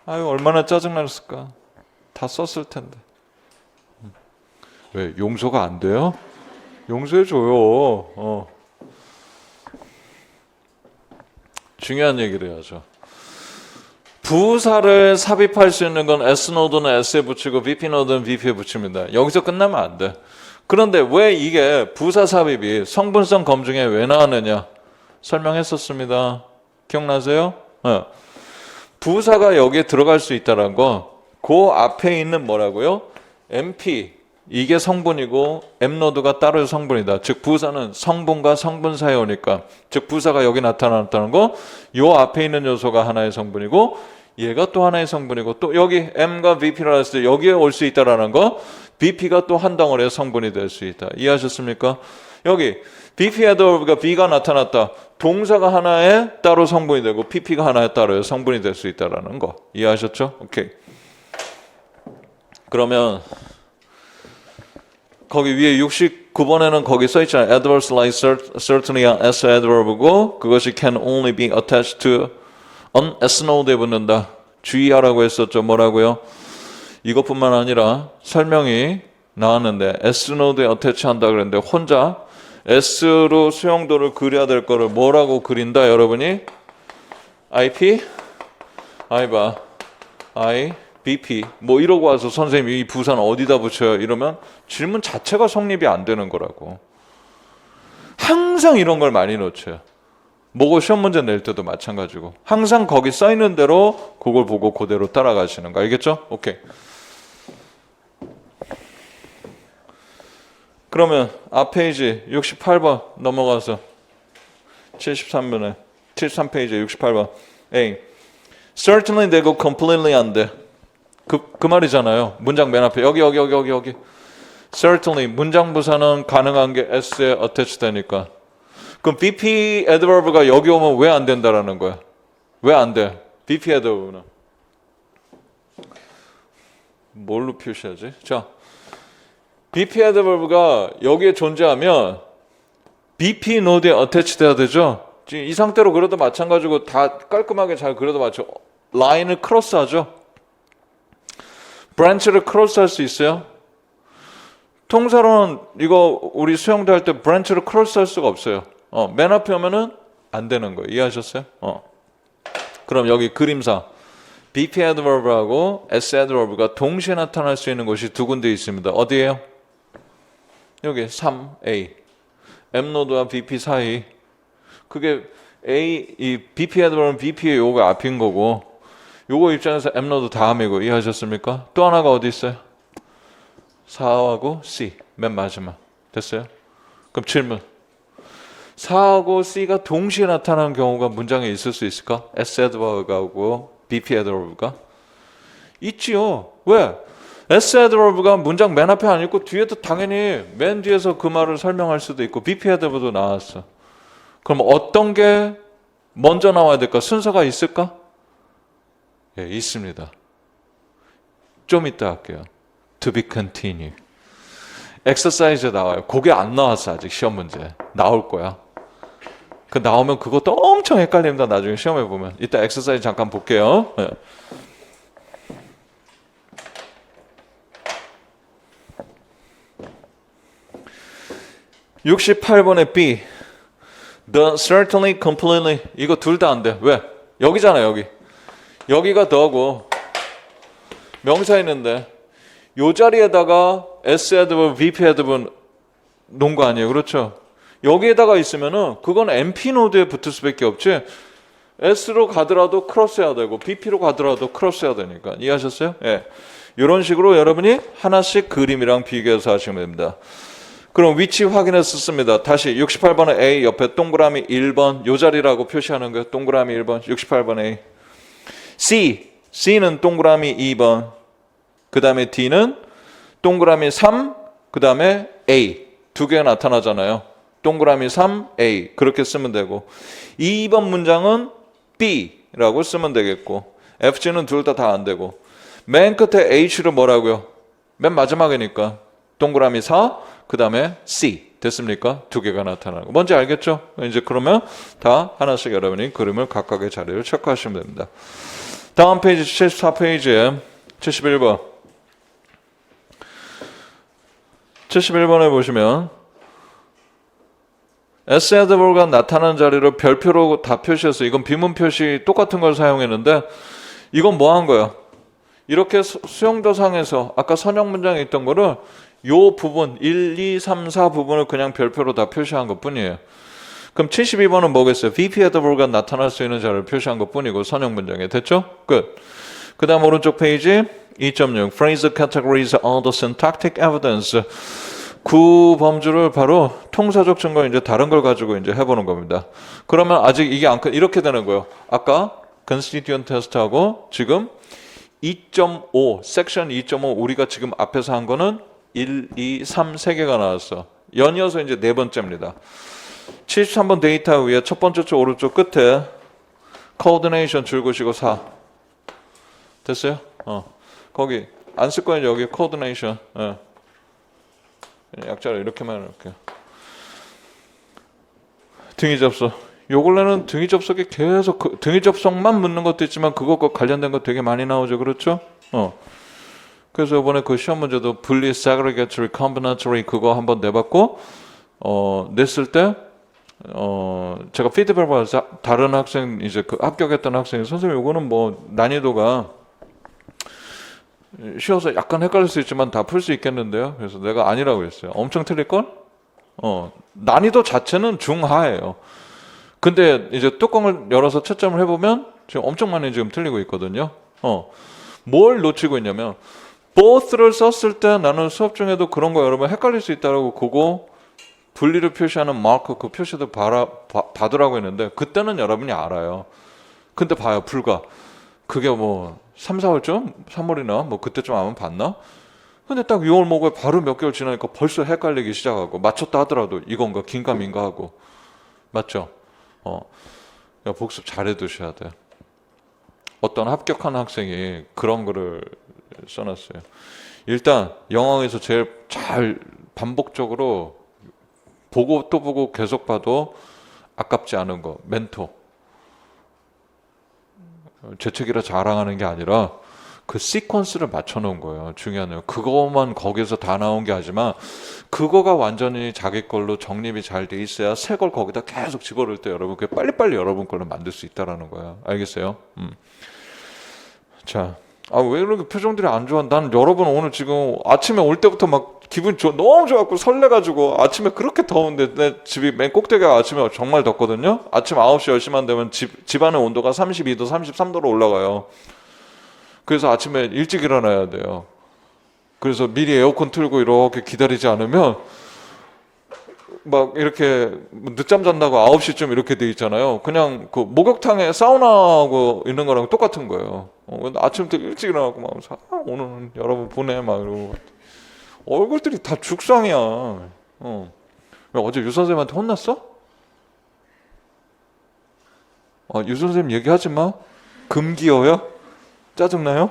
아유 얼마나 짜증났을까. 다 썼을 텐데. 왜 용서가 안 돼요? 용서해줘요. 중요한 얘기를 해야죠. 부사를 삽입할 수 있는 건 S노드는 S에 붙이고 VP노드는 VP에 붙입니다. 여기서 끝나면 안 돼. 그런데 왜 이게 부사 삽입이 성분성 검증에 왜 나왔느냐 설명했었습니다. 기억나세요? 네. 부사가 여기에 들어갈 수 있다는 거 그 앞에 있는 뭐라고요? MP 이게 성분이고 M노드가 따로 성분이다. 즉 부사는 성분과 성분 사이에 오니까 즉 부사가 여기 나타났다는 거 요 앞에 있는 요소가 하나의 성분이고 얘가 또 하나의 성분이고 또 여기 M과 VP를 했을 때 여기에 올 수 있다는 거 VP가 또 한 덩어리의 성분이 될 수 있다. 이해하셨습니까? 여기 BP adverb가 B가 나타났다. 동사가 하나의 따로 성분이 되고 PP가 하나의 따로의 성분이 될 수 있다는 거. 이해하셨죠? 오케이. 그러면 거기 위에 69번에는 거기 써있잖아요. Adverbs like certainly as adverb고 그것이 can only be attached to an S노드에 붙는다. 주의하라고 했었죠. 뭐라고요? 이것뿐만 아니라 설명이 나왔는데 S노드에 어태치한다 그랬는데 혼자 S로 수용도를 그려야 될 거를 뭐라고 그린다 여러분이? IP, I바, I, BP 뭐 이러고 와서 선생님이 이 부사는 어디다 붙여요? 이러면 질문 자체가 성립이 안 되는 거라고. 항상 이런 걸 많이 놓쳐요. 모고 시험 문제 낼 때도 마찬가지고 항상 거기 써 있는 대로 그걸 보고 그대로 따라가시는 거. 알겠죠? 오케이. 그러면 앞 페이지 68번 넘어가서 73페이지 68번 A. Certainly 되고 completely 안 돼. 그 말이잖아요. 문장 맨 앞에 여기 Certainly 문장 부사는 가능한 게 S에 attach 되니까. 그럼 BP adverb가 여기 오면 왜 안 된다라는 거야? 왜 안 돼? BP adverb는 뭘로 표시하지? 자, BP adverb가 여기에 존재하면 BP 노드에 attach 돼야 되죠? 지금 이 상태로 그려도 마찬가지고 다 깔끔하게 잘 그려도 마찬가지고 라인을 크로스하죠? 브랜치를 크로스할 수 있어요? 통사로는 이거 우리 수영도 할 때 브랜치를 크로스할 수가 없어요. 맨 앞에 오면은 안 되는 거예요. 이해하셨어요? 그럼 여기 그림상 BP adverb하고 S adverb가 동시에 나타날 수 있는 곳이 두 군데 있습니다. 어디예요? 여기 3A M노드와 BP 사이. 그게 이 BP adverb은 BP의 요거 앞인 거고 요거 입장에서 M노드 다음이고. 이해하셨습니까? 또 하나가 어디 있어요? 4하고 C 맨 마지막. 됐어요? 그럼 질문. 4하고 C가 동시에 나타나는 경우가 문장에 있을 수 있을까? S adverb하고 BP adverb가? 있지요. 왜? S adverb가 문장 맨 앞에 안 있고 뒤에도 당연히 맨 뒤에서 그 말을 설명할 수도 있고 BP adverb도 나왔어. 그럼 어떤 게 먼저 나와야 될까? 순서가 있을까? 예, 있습니다. 좀 이따 할게요. To be continued. 엑서사이즈 나와요. 그게 안 나왔어 아직 시험 문제. 나올 거야. 그 나오면 그것도 엄청 헷갈립니다. 나중에 시험해 보면. 이따 엑서사이즈 잠깐 볼게요. 네. (68번의) B. The certainly, completely. 이거 둘 다 안 돼. 왜? 여기잖아 여기. 여기가 더고 명사 있는데 요 자리에다가 S adverb, VP adverb 놓은 거 아니에요. 그렇죠? 여기에다가 있으면은 그건 NP 노드에 붙을 수밖에 없지. S로 가더라도 크로스해야 되고 BP로 가더라도 크로스해야 되니까. 이해하셨어요? 예. 이런 식으로 여러분이 하나씩 그림이랑 비교해서 하시면 됩니다. 그럼 위치 확인해서 씁니다. 다시 68번의 A 옆에 동그라미 1번 요 자리라고 표시하는 거예요. 동그라미 1번 68번 A. C는 동그라미 2번. 그 다음에 D는 동그라미 3, 그 다음에 A. 두 개가 나타나잖아요. 동그라미 3, A. 그렇게 쓰면 되고 2번 문장은 B라고 쓰면 되겠고 FG는 둘 다 안 되고 맨 끝에 H를 뭐라고요? 맨 마지막이니까 동그라미 4, 그 다음에 C. 됐습니까? 두 개가 나타나는 거. 뭔지 알겠죠? 이제 그러면 다 하나씩 여러분이 그림을 각각의 자리를 체크하시면 됩니다. 다음 페이지 74페이지에 71번. 71번에 보시면 S adverb가 나타나는 자리를 별표로 다 표시해서 이건 비문 표시 똑같은 걸 사용했는데 이건 뭐 한 거야? 이렇게 수용도상에서 아까 선형 문장에 있던 거를 요 부분 1, 2, 3, 4 부분을 그냥 별표로 다 표시한 것 뿐이에요. 그럼 72번은 뭐겠어요? VP adverb가 나타날 수 있는 자리를 표시한 것 뿐이고 선형 문장에. 됐죠? 끝. 그 다음 오른쪽 페이지 2.6 Phrase categories are the syntactic evidence. 구범주를 바로 통사적 증거 이제 다른 걸 가지고 이제 해보는 겁니다. 그러면 아직 이게 안 이렇게 되는 거예요. 아까 constituent test하고 지금 2.5 섹션 2.5 우리가 지금 앞에서 한 거는 1, 2, 3 세 개가 나왔어. 연이어서 이제 네 번째입니다. 73번 데이터 위에 첫 번째 쪽 오른쪽 끝에 coordination 줄거시고 4 됐어요? 거기 안 쓸 거예요. 여기 coordination. 약자를 이렇게만 해놓을게요. 등위 접속. 요 근래는 등위 접속이 계속 등위 접속만 묻는 것도 있지만 그것과 관련된 거 되게 많이 나오죠. 그렇죠? 그래서 이번에 그 시험 문제도 분리, segregatory, combinatory 그거 한번 내봤고 냈을 때 제가 피드백을 받아서 다른 학생 이제 그 합격했던 학생이 선생님 요거는 뭐 난이도가 쉬워서 약간 헷갈릴 수 있지만 다 풀 수 있겠는데요. 그래서 내가 아니라고 했어요. 엄청 틀릴걸? 난이도 자체는 중하예요. 근데 이제 뚜껑을 열어서 채점을 해보면 지금 엄청 많이 지금 틀리고 있거든요. 뭘 놓치고 있냐면 both를 썼을 때 나는 수업 중에도 그런 거 여러분 헷갈릴 수 있다고 그거 분리를 표시하는 마크 그 표시도 받으라고 했는데 그때는 여러분이 알아요. 근데 봐요. 불과 그게 뭐 3, 4월쯤? 3월이나 뭐 그때쯤 아마 봤나? 근데 딱 6월 목요일 바로 몇 개월 지나니까 벌써 헷갈리기 시작하고 맞췄다 하더라도 이건가 긴가민가 하고 맞죠? 야, 복습 잘해 두셔야 돼. 어떤 합격한 학생이 그런 거를 써놨어요. 일단 영어에서 제일 잘 반복적으로 보고 또 보고 계속 봐도 아깝지 않은 거 멘토. 재책이라 자랑하는 게 아니라 그 시퀀스를 맞춰놓은 거예요. 중요한 거. 그거만 거기서 다 나온 게 아니지만 그거가 완전히 자기 걸로 정립이 잘 돼 있어야 새 걸 거기다 계속 집어넣을 때 여러분 그게 빨리빨리 여러분 걸로 만들 수 있다라는 거예요. 알겠어요? 자, 왜 이렇게 표정들이 안 좋아? 난 여러분 오늘 지금 아침에 올 때부터 막 기분 너무 좋았고 설레가지고 아침에 그렇게 더운데 내 집이 맨 꼭대기가 아침에 정말 덥거든요. 아침 9시 10시만 되면 집 안의 온도가 32도 33도로 올라가요. 그래서 아침에 일찍 일어나야 돼요. 그래서 미리 에어컨 틀고 이렇게 기다리지 않으면 막 이렇게 늦잠 잔다고 9시쯤 이렇게 돼 있잖아요. 그냥 그 목욕탕에 사우나하고 있는 거랑 똑같은 거예요. 아침부터 일찍 일어나고 막 오늘은 여러분 보내 막 이러고 얼굴들이 다 죽상이야. 어제 유 선생님한테 혼났어? 유 선생님 얘기하지 마. 금기어야? 짜증나요?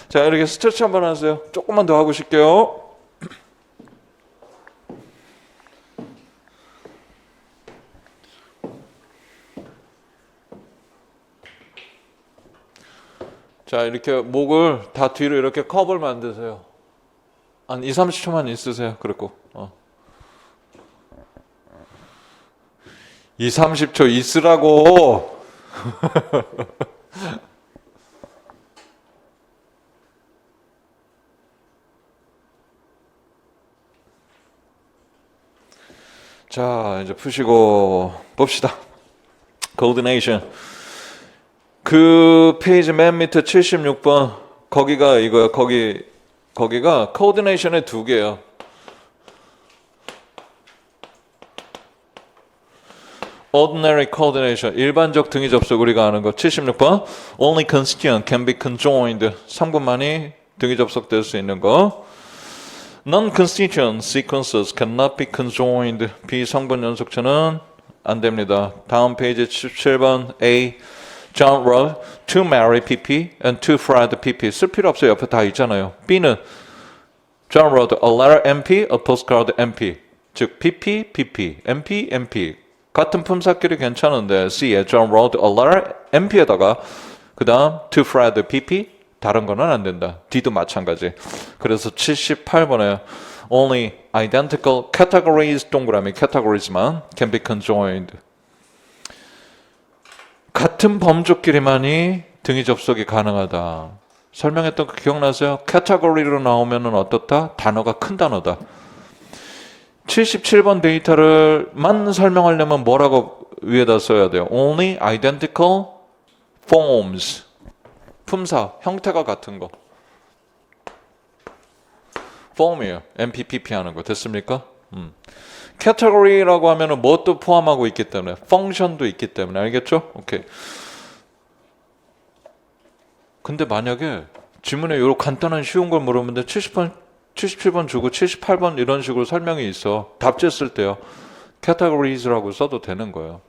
자, 이렇게 스트레치 한번 하세요. 조금만 더 하고 쉴게요. 자, 이렇게 목을 다 뒤로 이렇게 컵을 만드세요. 한 2, 30초만 있으세요. 그리고 2, 30초 있으라고. 자, 이제 푸시고 봅시다. coordination. 그 페이지 맨 밑에 76번 거기가 이거야. 거기가 coordination의 두 개야. ordinary coordination, 일반적 등위 접속 우리가 아는 거 76번 only constituent can be conjoined, 성분만이 등위 접속될 수 있는 거. non-constituent sequences cannot be conjoined, 비성분 연속체는 안 됩니다. 다음 페이지 77번 A John wrote to marry PP and to Fred PP. 쓸 필요 없어요. 옆에 다 있잖아요. B는 John wrote a letter MP, a postcard MP. 즉 PP, PP, MP, MP. 같은 품사끼리 괜찮은데 C에 John wrote a letter MP에다가 그 다음 to Fred PP 다른 거는 안 된다. D도 마찬가지. 그래서 78번에 only identical categories 동그라미 categories만 can be conjoined. 같은 범주끼리만이 등위 접속이 가능하다. 설명했던 거 기억나세요? category로 나오면은 어떻다? 단어가 큰 단어다. 77번 데이터를만 설명하려면 뭐라고 위에다 써야 돼요? Only identical forms. 품사, 형태가 같은 거. form이에요. MPPP 하는 거. 됐습니까? category라고 하면은 뭣도 포함하고 있기 때문에, function도 있기 때문에. 알겠죠? 오케이. 근데 만약에 지문에 이런 간단한 쉬운 걸 물어보는데 77번 주고 78번 이런 식으로 설명이 있어. 답지 쓸 때요. categories라고 써도 되는 거예요.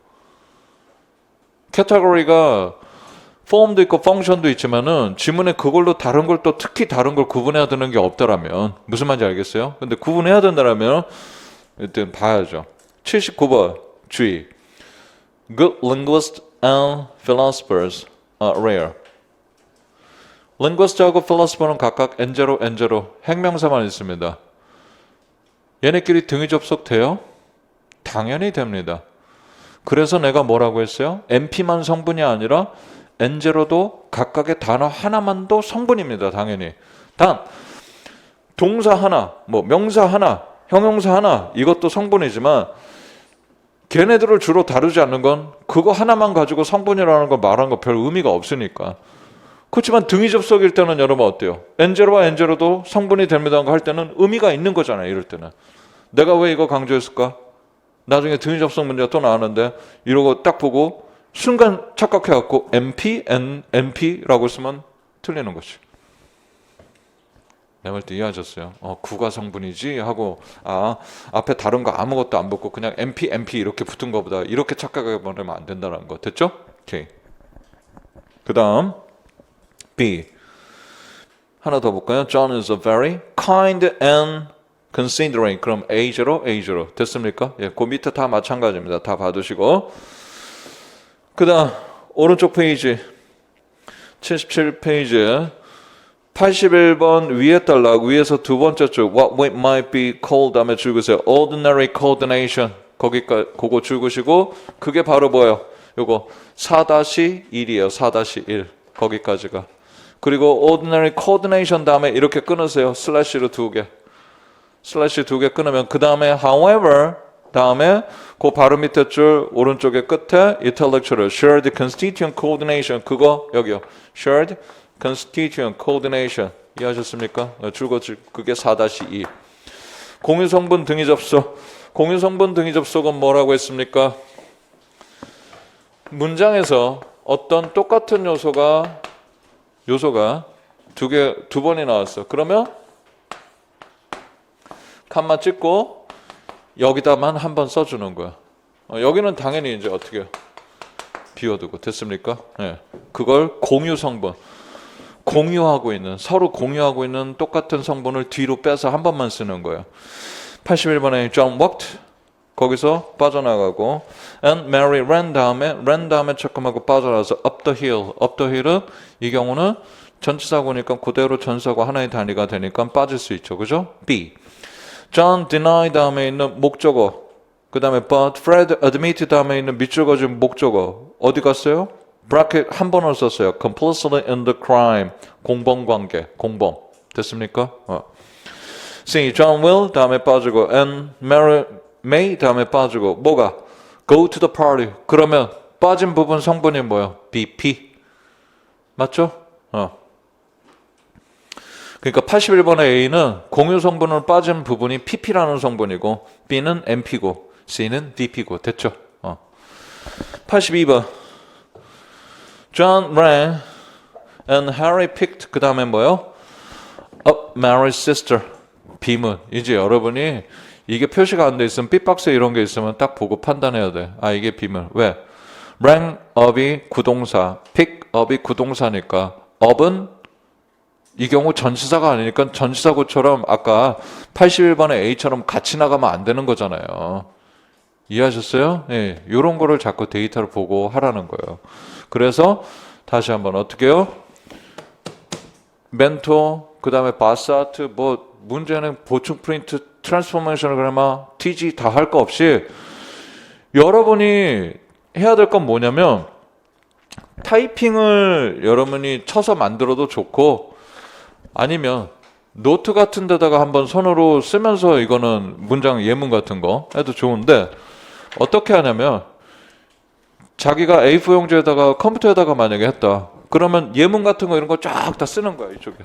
category가 form도 있고 function도 있지만은 지문에 그걸로 다른 걸 또 특히 다른 걸 구분해야 되는 게 없더라면 무슨 말인지 알겠어요? 근데 구분해야 된다면 일단 봐야죠. 79번 주의. Good linguists and philosophers are rare. linguist하고 philosopher는 각각 N0, N0 핵명사만 있습니다. 얘네끼리 등위 접속돼요? 당연히 됩니다. 그래서 내가 뭐라고 했어요? MP만 성분이 아니라 N0도 각각의 단어 하나만도 성분입니다. 당연히. 단 동사 하나, 명사 하나, 형용사 하나 이것도 성분이지만 걔네들을 주로 다루지 않는 건 그거 하나만 가지고 성분이라는 거 말한 거 별 의미가 없으니까. 그렇지만 등위 접속일 때는 여러분 어때요? N0와 N0도 성분이 됩니다 할 때는 의미가 있는 거잖아요. 이럴 때는. 내가 왜 이거 강조했을까? 나중에 등위 접속 문제가 또 나왔는데 이러고 딱 보고 순간 착각해갖고 MP, NP라고 쓰면 틀리는 거지. 내 말 때 이해하셨어요? 구가 성분이지 하고 앞에 다른 거 아무것도 안 붙고 그냥 MP 이렇게 붙은 거보다 이렇게 착각해버리면 안 된다는 거. 됐죠? 오케이. 그 다음 B. 하나 더 볼까요? John is a very kind and considerate. 그럼 A0 됐습니까? 예, 그 밑에 다 마찬가지입니다. 다 받으시고 그 다음 오른쪽 페이지 77페이지 81번 위에 달락 위에서 두 번째 줄 What we might be called 다음에 줄그세요. Ordinary coordination 거기까지 그거 줄그시고 그게 바로 뭐예요? 요거 4-1이에요. 4-1 거기까지가. 그리고 ordinary coordination 다음에 이렇게 끊으세요. 슬래시로 두 개. 슬래시 두 개 끊으면 그 다음에 however 다음에 그 바로 밑에 줄 오른쪽에 끝에 intellectual shared constituent coordination 그거 여기요. shared constituent coordination 이해하셨습니까? 줄거 그게 4-2. 공유성분 등위 접속. 공유성분 등위 접속은 뭐라고 했습니까? 문장에서 어떤 똑같은 요소가 두 번이 나왔어. 그러면 칸만 찍고 여기다만 한 번 써주는 거야. 여기는 당연히 이제 어떻게 해요? 비워두고. 됐습니까? 네. 그걸 공유 성분. 서로 공유하고 있는 똑같은 성분을 뒤로 빼서 한 번만 쓰는 거예요. 81번에 John walked. 거기서 빠져나가고 and Mary ran 다음에 조금하고 빠져나와서 up the hill. up the hill은 이 경우는 전치사고니까 그대로 전사고 하나의 단위가 되니까 빠질 수 있죠. 그죠? B. John deny 다음에 있는 목적어. 그 다음에 but Fred admit 다음에 있는 밑줄 그어준 목적어. 어디 갔어요? bracket 한 번을 썼어요. complicity in the crime. 공범 관계. 공범. 됐습니까? C. John will 다음에 빠지고 and Mary may 다음에 빠지고 뭐가? go to the party. 그러면 빠진 부분 성분이 뭐예요? BP. 맞죠? 그러니까 81번의 A는 공유 성분으로 빠진 부분이 PP라는 성분이고 B는 MP고 C는 DP고. 됐죠? 82번 John ran and Harry picked 그 다음에 뭐요? up Mary's sister. 비문. 이제 여러분이 이게 표시가 안 돼 있으면 삐박스에 이런 게 있으면 딱 보고 판단해야 돼. 이게 비문. 왜? ran up이 구동사, pick up이 구동사니까 up은 이 경우 전치사가 아니니까 전치사구처럼 아까 81번의 A처럼 같이 나가면 안 되는 거잖아요. 이해하셨어요? 예, 이런 거를 자꾸 데이터를 보고 하라는 거예요. 그래서 다시 한번 어떻게 해요? 멘토, 그 다음에 바사트, 문제는 보충 프린트, 트랜스포메이션 그래마, TG 다 할 거 없이 여러분이 해야 될 건 뭐냐면 타이핑을 여러분이 쳐서 만들어도 좋고 아니면 노트 같은 데다가 한번 손으로 쓰면서 이거는 문장 예문 같은 거 해도 좋은데 어떻게 하냐면 자기가 A4 용지에다가 컴퓨터에다가 만약에 했다. 그러면 예문 같은 거 이런 거 쫙 다 쓰는 거야. 이쪽에.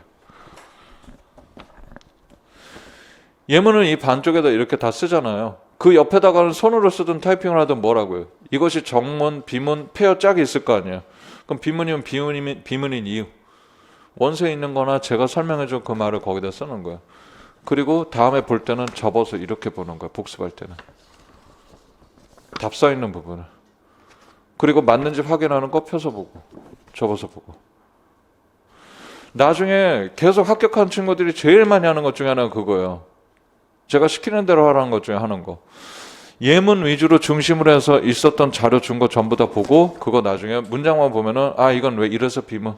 예문은 이 반쪽에다 이렇게 다 쓰잖아요. 그 옆에다가는 손으로 쓰든 타이핑을 하든 뭐라고요. 이것이 정문, 비문, 페어 짝이 있을 거 아니에요. 그럼 비문이면 비문인 이유. 원서에 있는 거나 제가 설명해준 그 말을 거기다 쓰는 거예요. 그리고 다음에 볼 때는 접어서 이렇게 보는 거예요. 복습할 때는. 답 써있는 부분을. 그리고 맞는지 확인하는 거 펴서 보고 접어서 보고. 나중에 계속 합격한 친구들이 제일 많이 하는 것 중에 하나가 그거예요. 제가 시키는 대로 하라는 것 중에 하는 거. 예문 위주로 중심으로 해서 있었던 자료 준 거 전부 다 보고 그거 나중에 문장만 보면은 이건 왜 이래서 비문.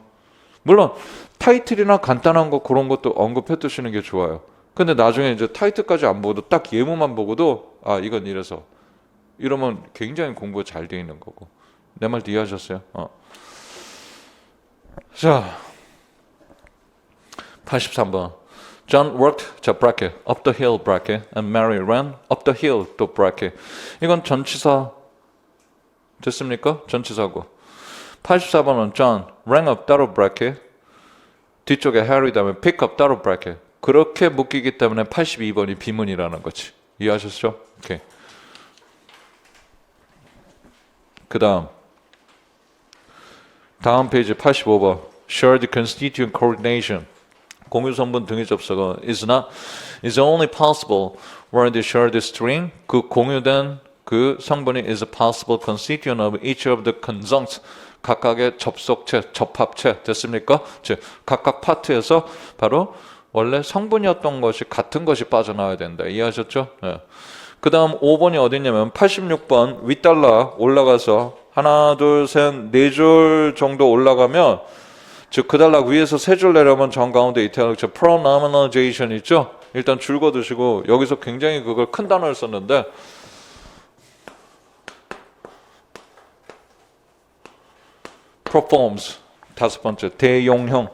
물론 타이틀이나 간단한 거 그런 것도 언급해 두시는 게 좋아요. 근데 나중에 이제 타이틀까지 안 보고도 딱 예문만 보고도 이건 이래서 이러면 굉장히 공부가 잘 돼 있는 거고. 내 말 이해하셨어요? 자, 83번. John worked, bracket, up the hill, bracket, and Mary ran up the hill, 또 bracket. 이건 전치사 됐습니까? 전치사고. 84번은 John ran up, 따로 bracket. 뒤쪽에 Harry 다음에 pick up, 따로 bracket. 그렇게 묶이기 때문에 82번이 비문이라는 거지. 이해하셨죠? 오케이. 그 다음 페이지 85번. Shared constituent coordination. 공유 성분 등위 접속은 is only possible where the shared string 그 공유된 그 성분이 is a possible constituent of each of the conjuncts 각각의 접속체, 접합체 됐습니까? 즉 각각 파트에서 바로 원래 성분이었던 것이 같은 것이 빠져나와야 된다. 이해하셨죠? 네. 그 다음 5번이 어딨냐면 86번 윗달라 올라가서 하나, 둘, 셋, 네 줄 정도 올라가면 즉 그 단락 위에서 세 줄 내려오면 정 가운데 이탈릭 pronominalization 있죠? 일단 줄 거두시고 여기서 굉장히 그걸 큰 단어를 썼는데 performs 다섯 번째 대용형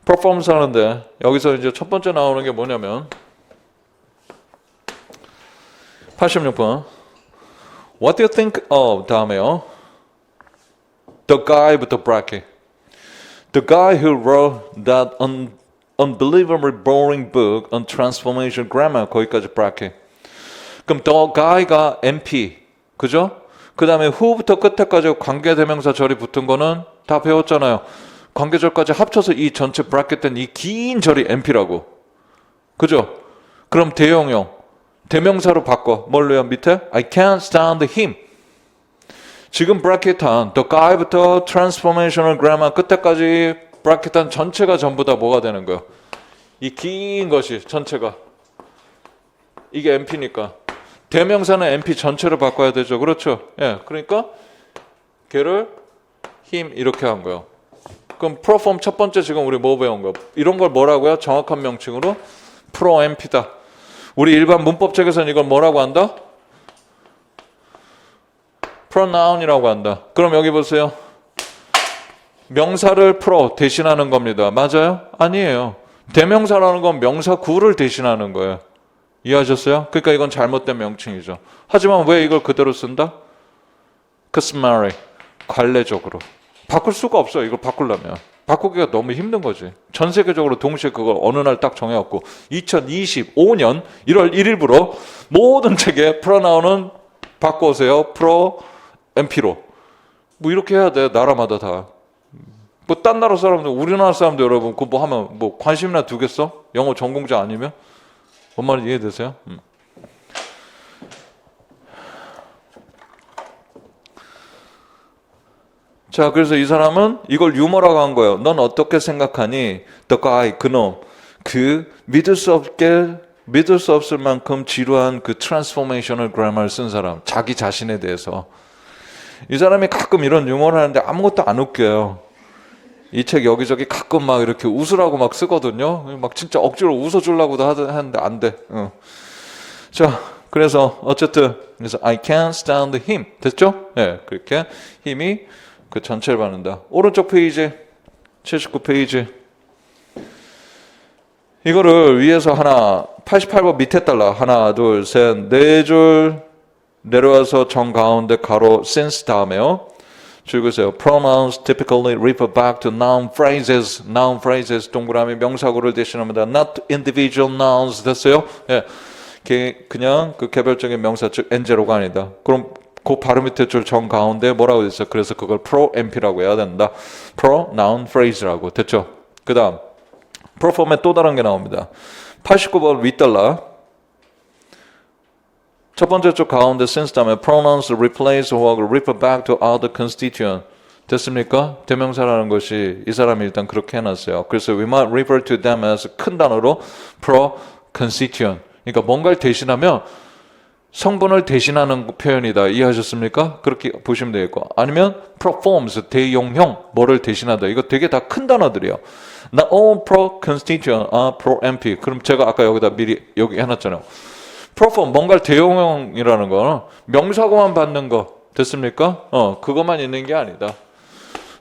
performs 하는데 여기서 이제 첫 번째 나오는 게 뭐냐면 86번 What do you think of 다음에요 The guy부터 bracket The guy who wrote that unbelievably boring book on transformation grammar. 거기까지 bracket. 그럼 the guy가 NP. 그죠? 그 다음에 who부터 끝에까지 관계대명사 절이 붙은 거는 다 배웠잖아요. 관계절까지 합쳐서 이 전체 bracket 된 이 긴 절이 NP라고. 그죠? 그럼 대용형. 대명사로 바꿔. 뭘로요? 밑에? I can't stand him. 지금 브라켓한 the guy부터 transformational grammar 끝에까지 브라켓한 전체가 전부 다 뭐가 되는 거예요? 이 긴 것이 전체가. 이게 NP니까. 대명사는 NP 전체로 바꿔야 되죠. 그렇죠? 예. 그러니까 걔를 him 이렇게 한 거예요. 그럼 프로폼 첫 번째 지금 우리 뭐 배운 거예요? 이런 걸 뭐라고요? 정확한 명칭으로 프로 NP다. 우리 일반 문법책에서는 이걸 뭐라고 한다? pronoun이라고 한다. 그럼 여기 보세요. 명사를 pro 대신하는 겁니다. 맞아요? 아니에요. 대명사라는 건 명사 구를 대신하는 거예요. 이해하셨어요? 그러니까 이건 잘못된 명칭이죠. 하지만 왜 이걸 그대로 쓴다? customary, 관례적으로. 바꿀 수가 없어요. 이걸 바꾸려면. 바꾸기가 너무 힘든 거지. 전 세계적으로 동시에 그걸 어느 날 딱 정해갖고 2025년 1월 1일부로 모든 책에 pronoun은 바꿔오세요. pro, NP로. 뭐 이렇게 해야 돼. 나라마다 다. 뭐 딴 나라 사람들, 우리나라 사람들 여러분 그거 뭐 하면 뭐 관심이나 두겠어? 영어 전공자 아니면? 뭔 말인지 이해되세요? 자, 그래서 이 사람은 이걸 유머라고 한 거예요. 넌 어떻게 생각하니? The guy, 그놈. 그 믿을 수 없을 만큼 지루한 그 트랜스포메이셔널 그래머를 쓴 사람. 자기 자신에 대해서. 이 사람이 가끔 이런 유머를 하는데 아무것도 안 웃겨요. 이 책 여기저기 가끔 막 이렇게 웃으라고 막 쓰거든요. 막 진짜 억지로 웃어주려고도 하는데 안 돼. 자, 그래서 어쨌든 그래서 I can't stand him. 됐죠? 네, 그렇게 힘이 그 전체를 받는다. 오른쪽 페이지 79페이지. 이거를 위에서 하나 88번 밑에 달라. 하나 둘 셋 네 줄 내려와서 정 가운데 가로 since 다음에요. 줄그세요. Pronouns typically refer back to noun phrases. Noun phrases 동그라미 명사구를 대신합니다. Not individual nouns. 됐어요? 예. 그냥 그 개별적인 명사 즉 NJ로가 아니다. 그럼 그 바로 밑에 줄 정 가운데 뭐라고 됐어요? 그래서 그걸 pro NP라고 해야 된다. pronoun phrase라고. 됐죠? 그 다음 proform에 또 다른 게 나옵니다. 89번 윗달라. 첫 번째 쪽 가운데 since 다음에 pronouns replace or refer back to other constituent. 됐습니까? 대명사라는 것이 이 사람이 일단 그렇게 해놨어요. 그래서 we might refer to them as 큰 단어로 pro constituent. 그러니까 뭔가를 대신하면 성분을 대신하는 표현이다. 이해하셨습니까? 그렇게 보시면 되겠고. 아니면 performs, 대용형, 뭐를 대신하다. 이거 되게 다 큰 단어들이에요. Not all pro constituent are pro NP. 그럼 제가 아까 여기다 미리 여기 해놨잖아요. perform, 뭔가를 대용형이라는 거는 명사고만 받는 거. 됐습니까? 그것만 있는 게 아니다.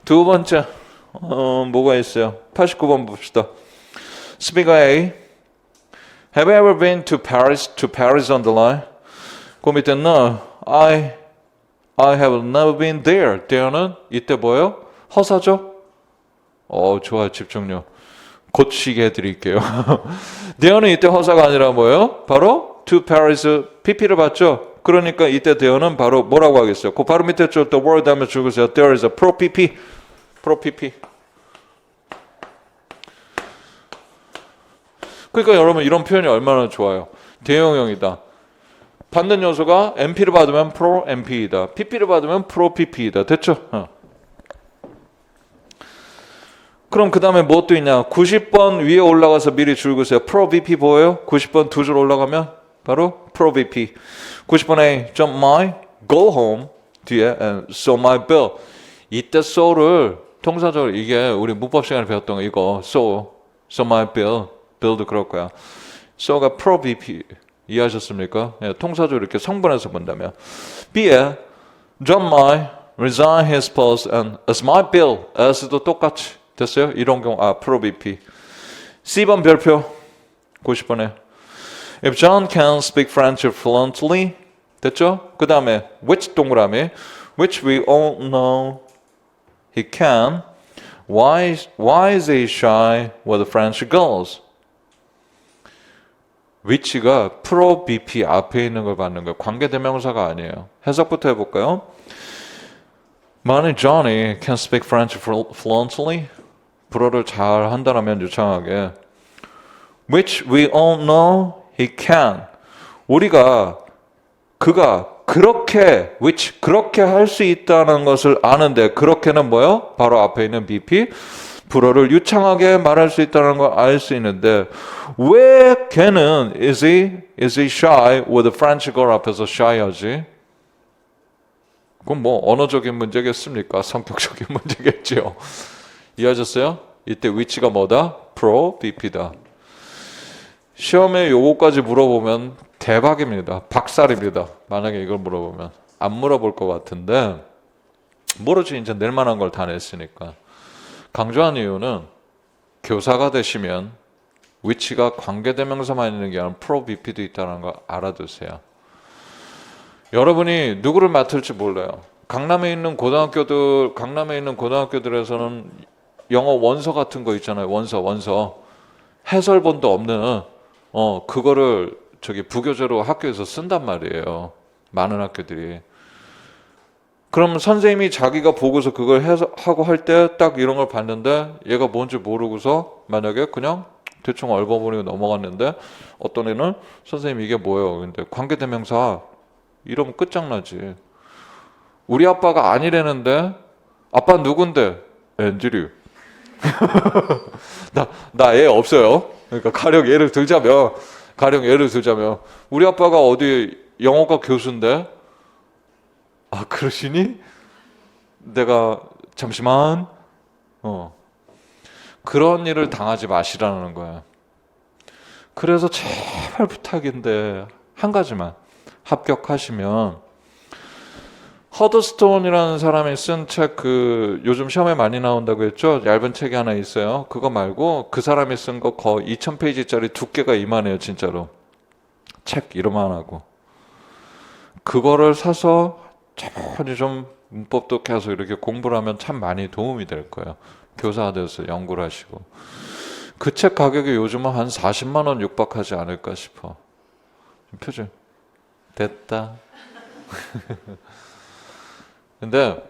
두 번째, 뭐가 있어요? 89번 봅시다. Speaker A. Have you ever been to Paris? To Paris on the line? 그 밑에 no, I have never been there. there는 이때 뭐예요? 허사죠? 좋아요. 집중력. 곧 쉬게 해드릴게요. there는 이때 허사가 아니라 뭐예요? 바로 to Paris, PP를 봤죠? 그러니까 이때 there는 바로 뭐라고 하겠어요? 그 바로 밑에 줄 the word 하면 줄거세요. There is a pro PP. pro PP. 그러니까 여러분 이런 표현이 얼마나 좋아요. 대용형이다. 받는 요소가 NP를 받으면 pro NP이다. PP를 받으면 pro PP이다. 됐죠? 그럼 그 다음에 뭐 또 있냐? 90번 위에 올라가서 미리 줄 그으세요. pro VP 보여요? 90번 두 줄 올라가면 바로 pro VP. 90번에 jump my, go home 뒤에 and so my bill. 이때 so를 통사적으로 이게 우리 문법 시간에 배웠던 거 이거 so my bill. bill도 그럴 거야. so가 pro VP. 이해하셨습니까? 예, 통사적으로 이렇게 성분해서 본다면 B에 jump my, resign his post and as my bill. as도 똑같이 됐어요? 이런 경우 pro VP. C번 별표 90번에 If John can speak French fluently 됐죠? 그 다음에 which 동그라미 which we all know he can Why is he shy with French girls? which가 프로 BP 앞에 있는 걸 받는 거예요. 관계대명사가 아니에요. 해석부터 해볼까요? 만약 Johnny can speak French fluently, 불어를 잘 한다면 유창하게 which we all know he can. 그가 그렇게 which 그렇게 할 수 있다는 것을 아는데 그렇게는 뭐요? 바로 앞에 있는 BP 불어를 유창하게 말할 수 있다는 걸 알 수 있는데 왜 걔는 is he shy with a French girl 앞에서 shy하지? 그건 뭐 언어적인 문제겠습니까? 성격적인 문제겠죠. 이해하셨어요? 이때 위치가 뭐다? 프로 BP다. 시험에 요거까지 물어보면 대박입니다. 박살입니다. 만약에 이걸 물어보면 안 물어볼 것 같은데 모르지 이제 낼 만한 걸 다 냈으니까. 강조한 이유는 교사가 되시면 위치가 관계대명사만 있는 게 아니라 프로 BP도 있다는 걸 알아두세요. 여러분이 누구를 맡을지 몰라요. 강남에 있는 고등학교들에서는 영어 원서 같은 거 있잖아요. 원서 해설본도 없는 그거를 부교재로 학교에서 쓴단 말이에요. 많은 학교들이. 그럼 선생님이 자기가 보고서 그걸 하고 할 때 딱 이런 걸 봤는데 얘가 뭔지 모르고서 만약에 그냥 대충 얼버무리고 넘어갔는데 어떤 애는 선생님 이게 뭐예요? 근데 관계대명사 이러면 끝장나지. 우리 아빠가 아니라는데 아빠 누군데? 앤드류. 나 애 없어요. 그러니까 가령 예를 들자면 우리 아빠가 어디 영어과 교수인데 그러시니? 내가 잠시만 그런 일을 당하지 마시라는 거야. 그래서 제발 부탁인데 한 가지만 합격하시면 허더스톤이라는 사람이 쓴 책 요즘 시험에 많이 나온다고 했죠. 얇은 책이 하나 있어요. 그거 말고 그 사람이 쓴 거 거의 2000페이지짜리 두께가 이만해요. 진짜로. 책 이름만하고 그거를 사서 천천히 좀 문법도 계속 이렇게 공부를 하면 참 많이 도움이 될 거예요. 교사가 돼서 연구를 하시고 그 책 가격이 요즘은 한 40만 원 육박하지 않을까 싶어. 표정 됐다. 근데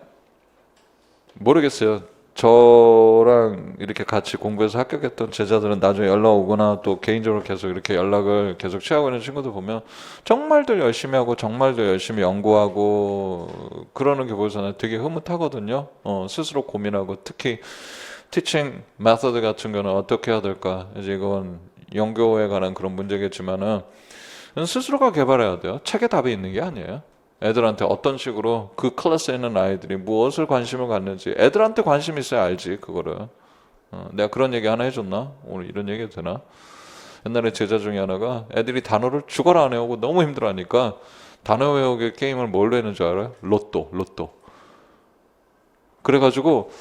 모르겠어요. 저랑 이렇게 같이 공부해서 합격했던 제자들은 나중에 연락 오거나 또 개인적으로 계속 이렇게 연락을 계속 취하고 있는 친구들 보면 정말들 열심히 하고 정말들 열심히 연구하고 그러는 게 보여서 되게 흐뭇하거든요. 스스로 고민하고 특히 티칭 메서드 같은 거는 어떻게 해야 될까? 이제 이건 연구에 관한 그런 문제겠지만은 스스로가 개발해야 돼요. 책에 답이 있는 게 아니에요. 애들한테 어떤 식으로 그 클래스에 있는 아이들이 무엇을 관심을 갖는지 애들한테 관심 있어야 알지 그거를. 내가 그런 얘기 하나 해줬나? 오늘 이런 얘기 해도 되나? 옛날에 제자 중에 하나가 애들이 단어를 죽어라 안 외우고 너무 힘들어하니까 단어 외우기 게임을 뭘로 했는 줄 알아요? 로또. 그래가지고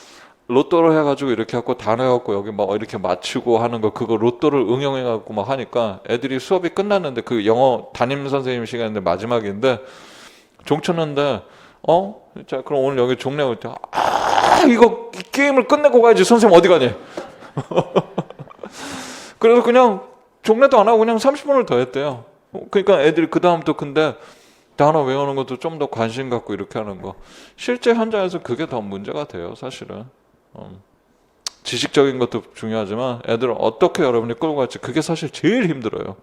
로또를 해가지고 이렇게 하고 단어 해갖고 여기 막 이렇게 맞추고 하는 거 그거 로또를 응용해갖고 막 하니까 애들이 수업이 끝났는데 그 영어 담임 선생님 시간인데 마지막인데 종 쳤는데 자 그럼 오늘 여기 종 내고 때 이거 게임을 끝내고 가야지 선생님 어디 가니? 그래서 그냥 종례도 안 하고 그냥 30분을 더 했대요. 그러니까 애들이 그 다음부터 근데 단어 외우는 것도 좀 더 관심 갖고 이렇게 하는 거 실제 현장에서 그게 더 문제가 돼요 사실은. 지식적인 것도 중요하지만 애들을 어떻게 여러분이 끌고 갈지 그게 사실 제일 힘들어요.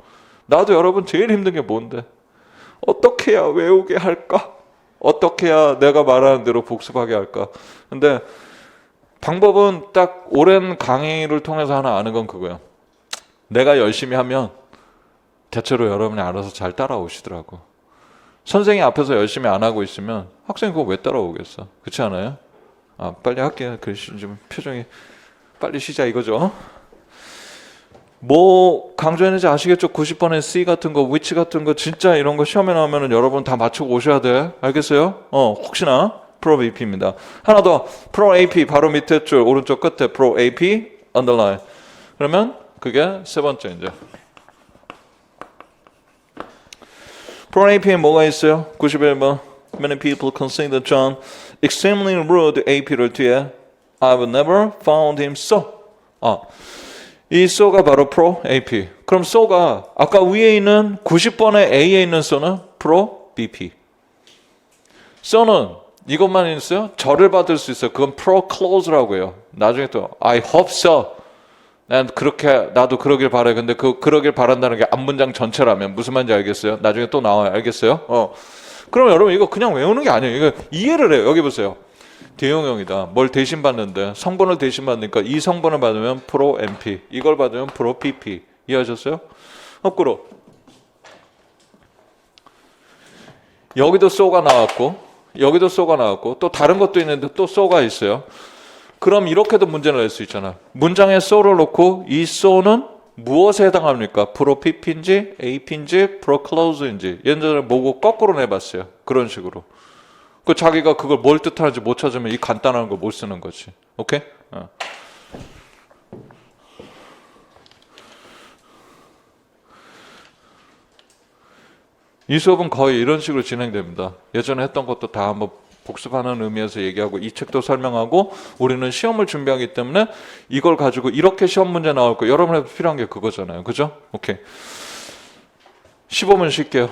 나도 여러분 제일 힘든 게 뭔데? 어떻게 해야 외우게 할까? 어떻게 해야 내가 말하는 대로 복습하게 할까? 근데 방법은 딱 오랜 강의를 통해서 하나 아는 건 그거예요. 내가 열심히 하면 대체로 여러분이 알아서 잘 따라오시더라고. 선생님 앞에서 열심히 안 하고 있으면 학생이 그거 왜 따라오겠어? 그렇지 않아요? 빨리 할게요. 글씨 좀 표정이 빨리 쉬자 이거죠. 뭐 강조했는지 아시겠죠? 90번의 C 같은 거, which 같은 거 진짜 이런 거 시험에 나오면 여러분 다 맞추고 오셔야 돼. 알겠어요? 혹시나 프로 AP입니다. 하나 더 프로 AP 바로 밑에 줄 오른쪽 끝에 프로 AP underline. 그러면 그게 세 번째 이제. 프로 AP에 뭐가 있어요? 91번. Many people consider John extremely rude. AP를 뒤에 I've never found him so. 이 so가 바로 pro AP. 그럼 so가 아까 위에 있는 90번의 A에 있는 so는 pro BP. so는 이것만 있어요. 절을 받을 수 있어요. 그건 pro clause라고 해요. 나중에 또 I hope so. 나도 그러길 바래. 근데 그러길 바란다는 게 앞문장 전체라면 무슨 말인지 알겠어요? 나중에 또 나와요. 알겠어요? 그럼 여러분 이거 그냥 외우는 게 아니에요. 이거 이해를 해요. 여기 보세요. 대용형이다. 뭘 대신 받는데 성분을 대신 받으니까 이 성분을 받으면 프로 MP, 이걸 받으면 프로 PP. 이해하셨어요? 거꾸로 여기도 so가 나왔고 여기도 so가 나왔고 또 다른 것도 있는데 또 so가 있어요. 그럼 이렇게도 문제를 낼 수 있잖아. 문장에 so를 놓고 이 so는 무엇에 해당합니까? 프로 PP인지 AP인지 프로 clause인지 예전에 보고 거꾸로 내봤어요. 그런 식으로. 자기가 그걸 뭘 뜻하는지 못 찾으면 이 간단한 거 못 쓰는 거지. 오케이? 이 수업은 거의 이런 식으로 진행됩니다. 예전에 했던 것도 다 한번 복습하는 의미에서 얘기하고 이 책도 설명하고 우리는 시험을 준비하기 때문에 이걸 가지고 이렇게 시험 문제 나올 거 여러분한테 필요한 게 그거잖아요. 그죠? 오케이. 15분 쉴게요.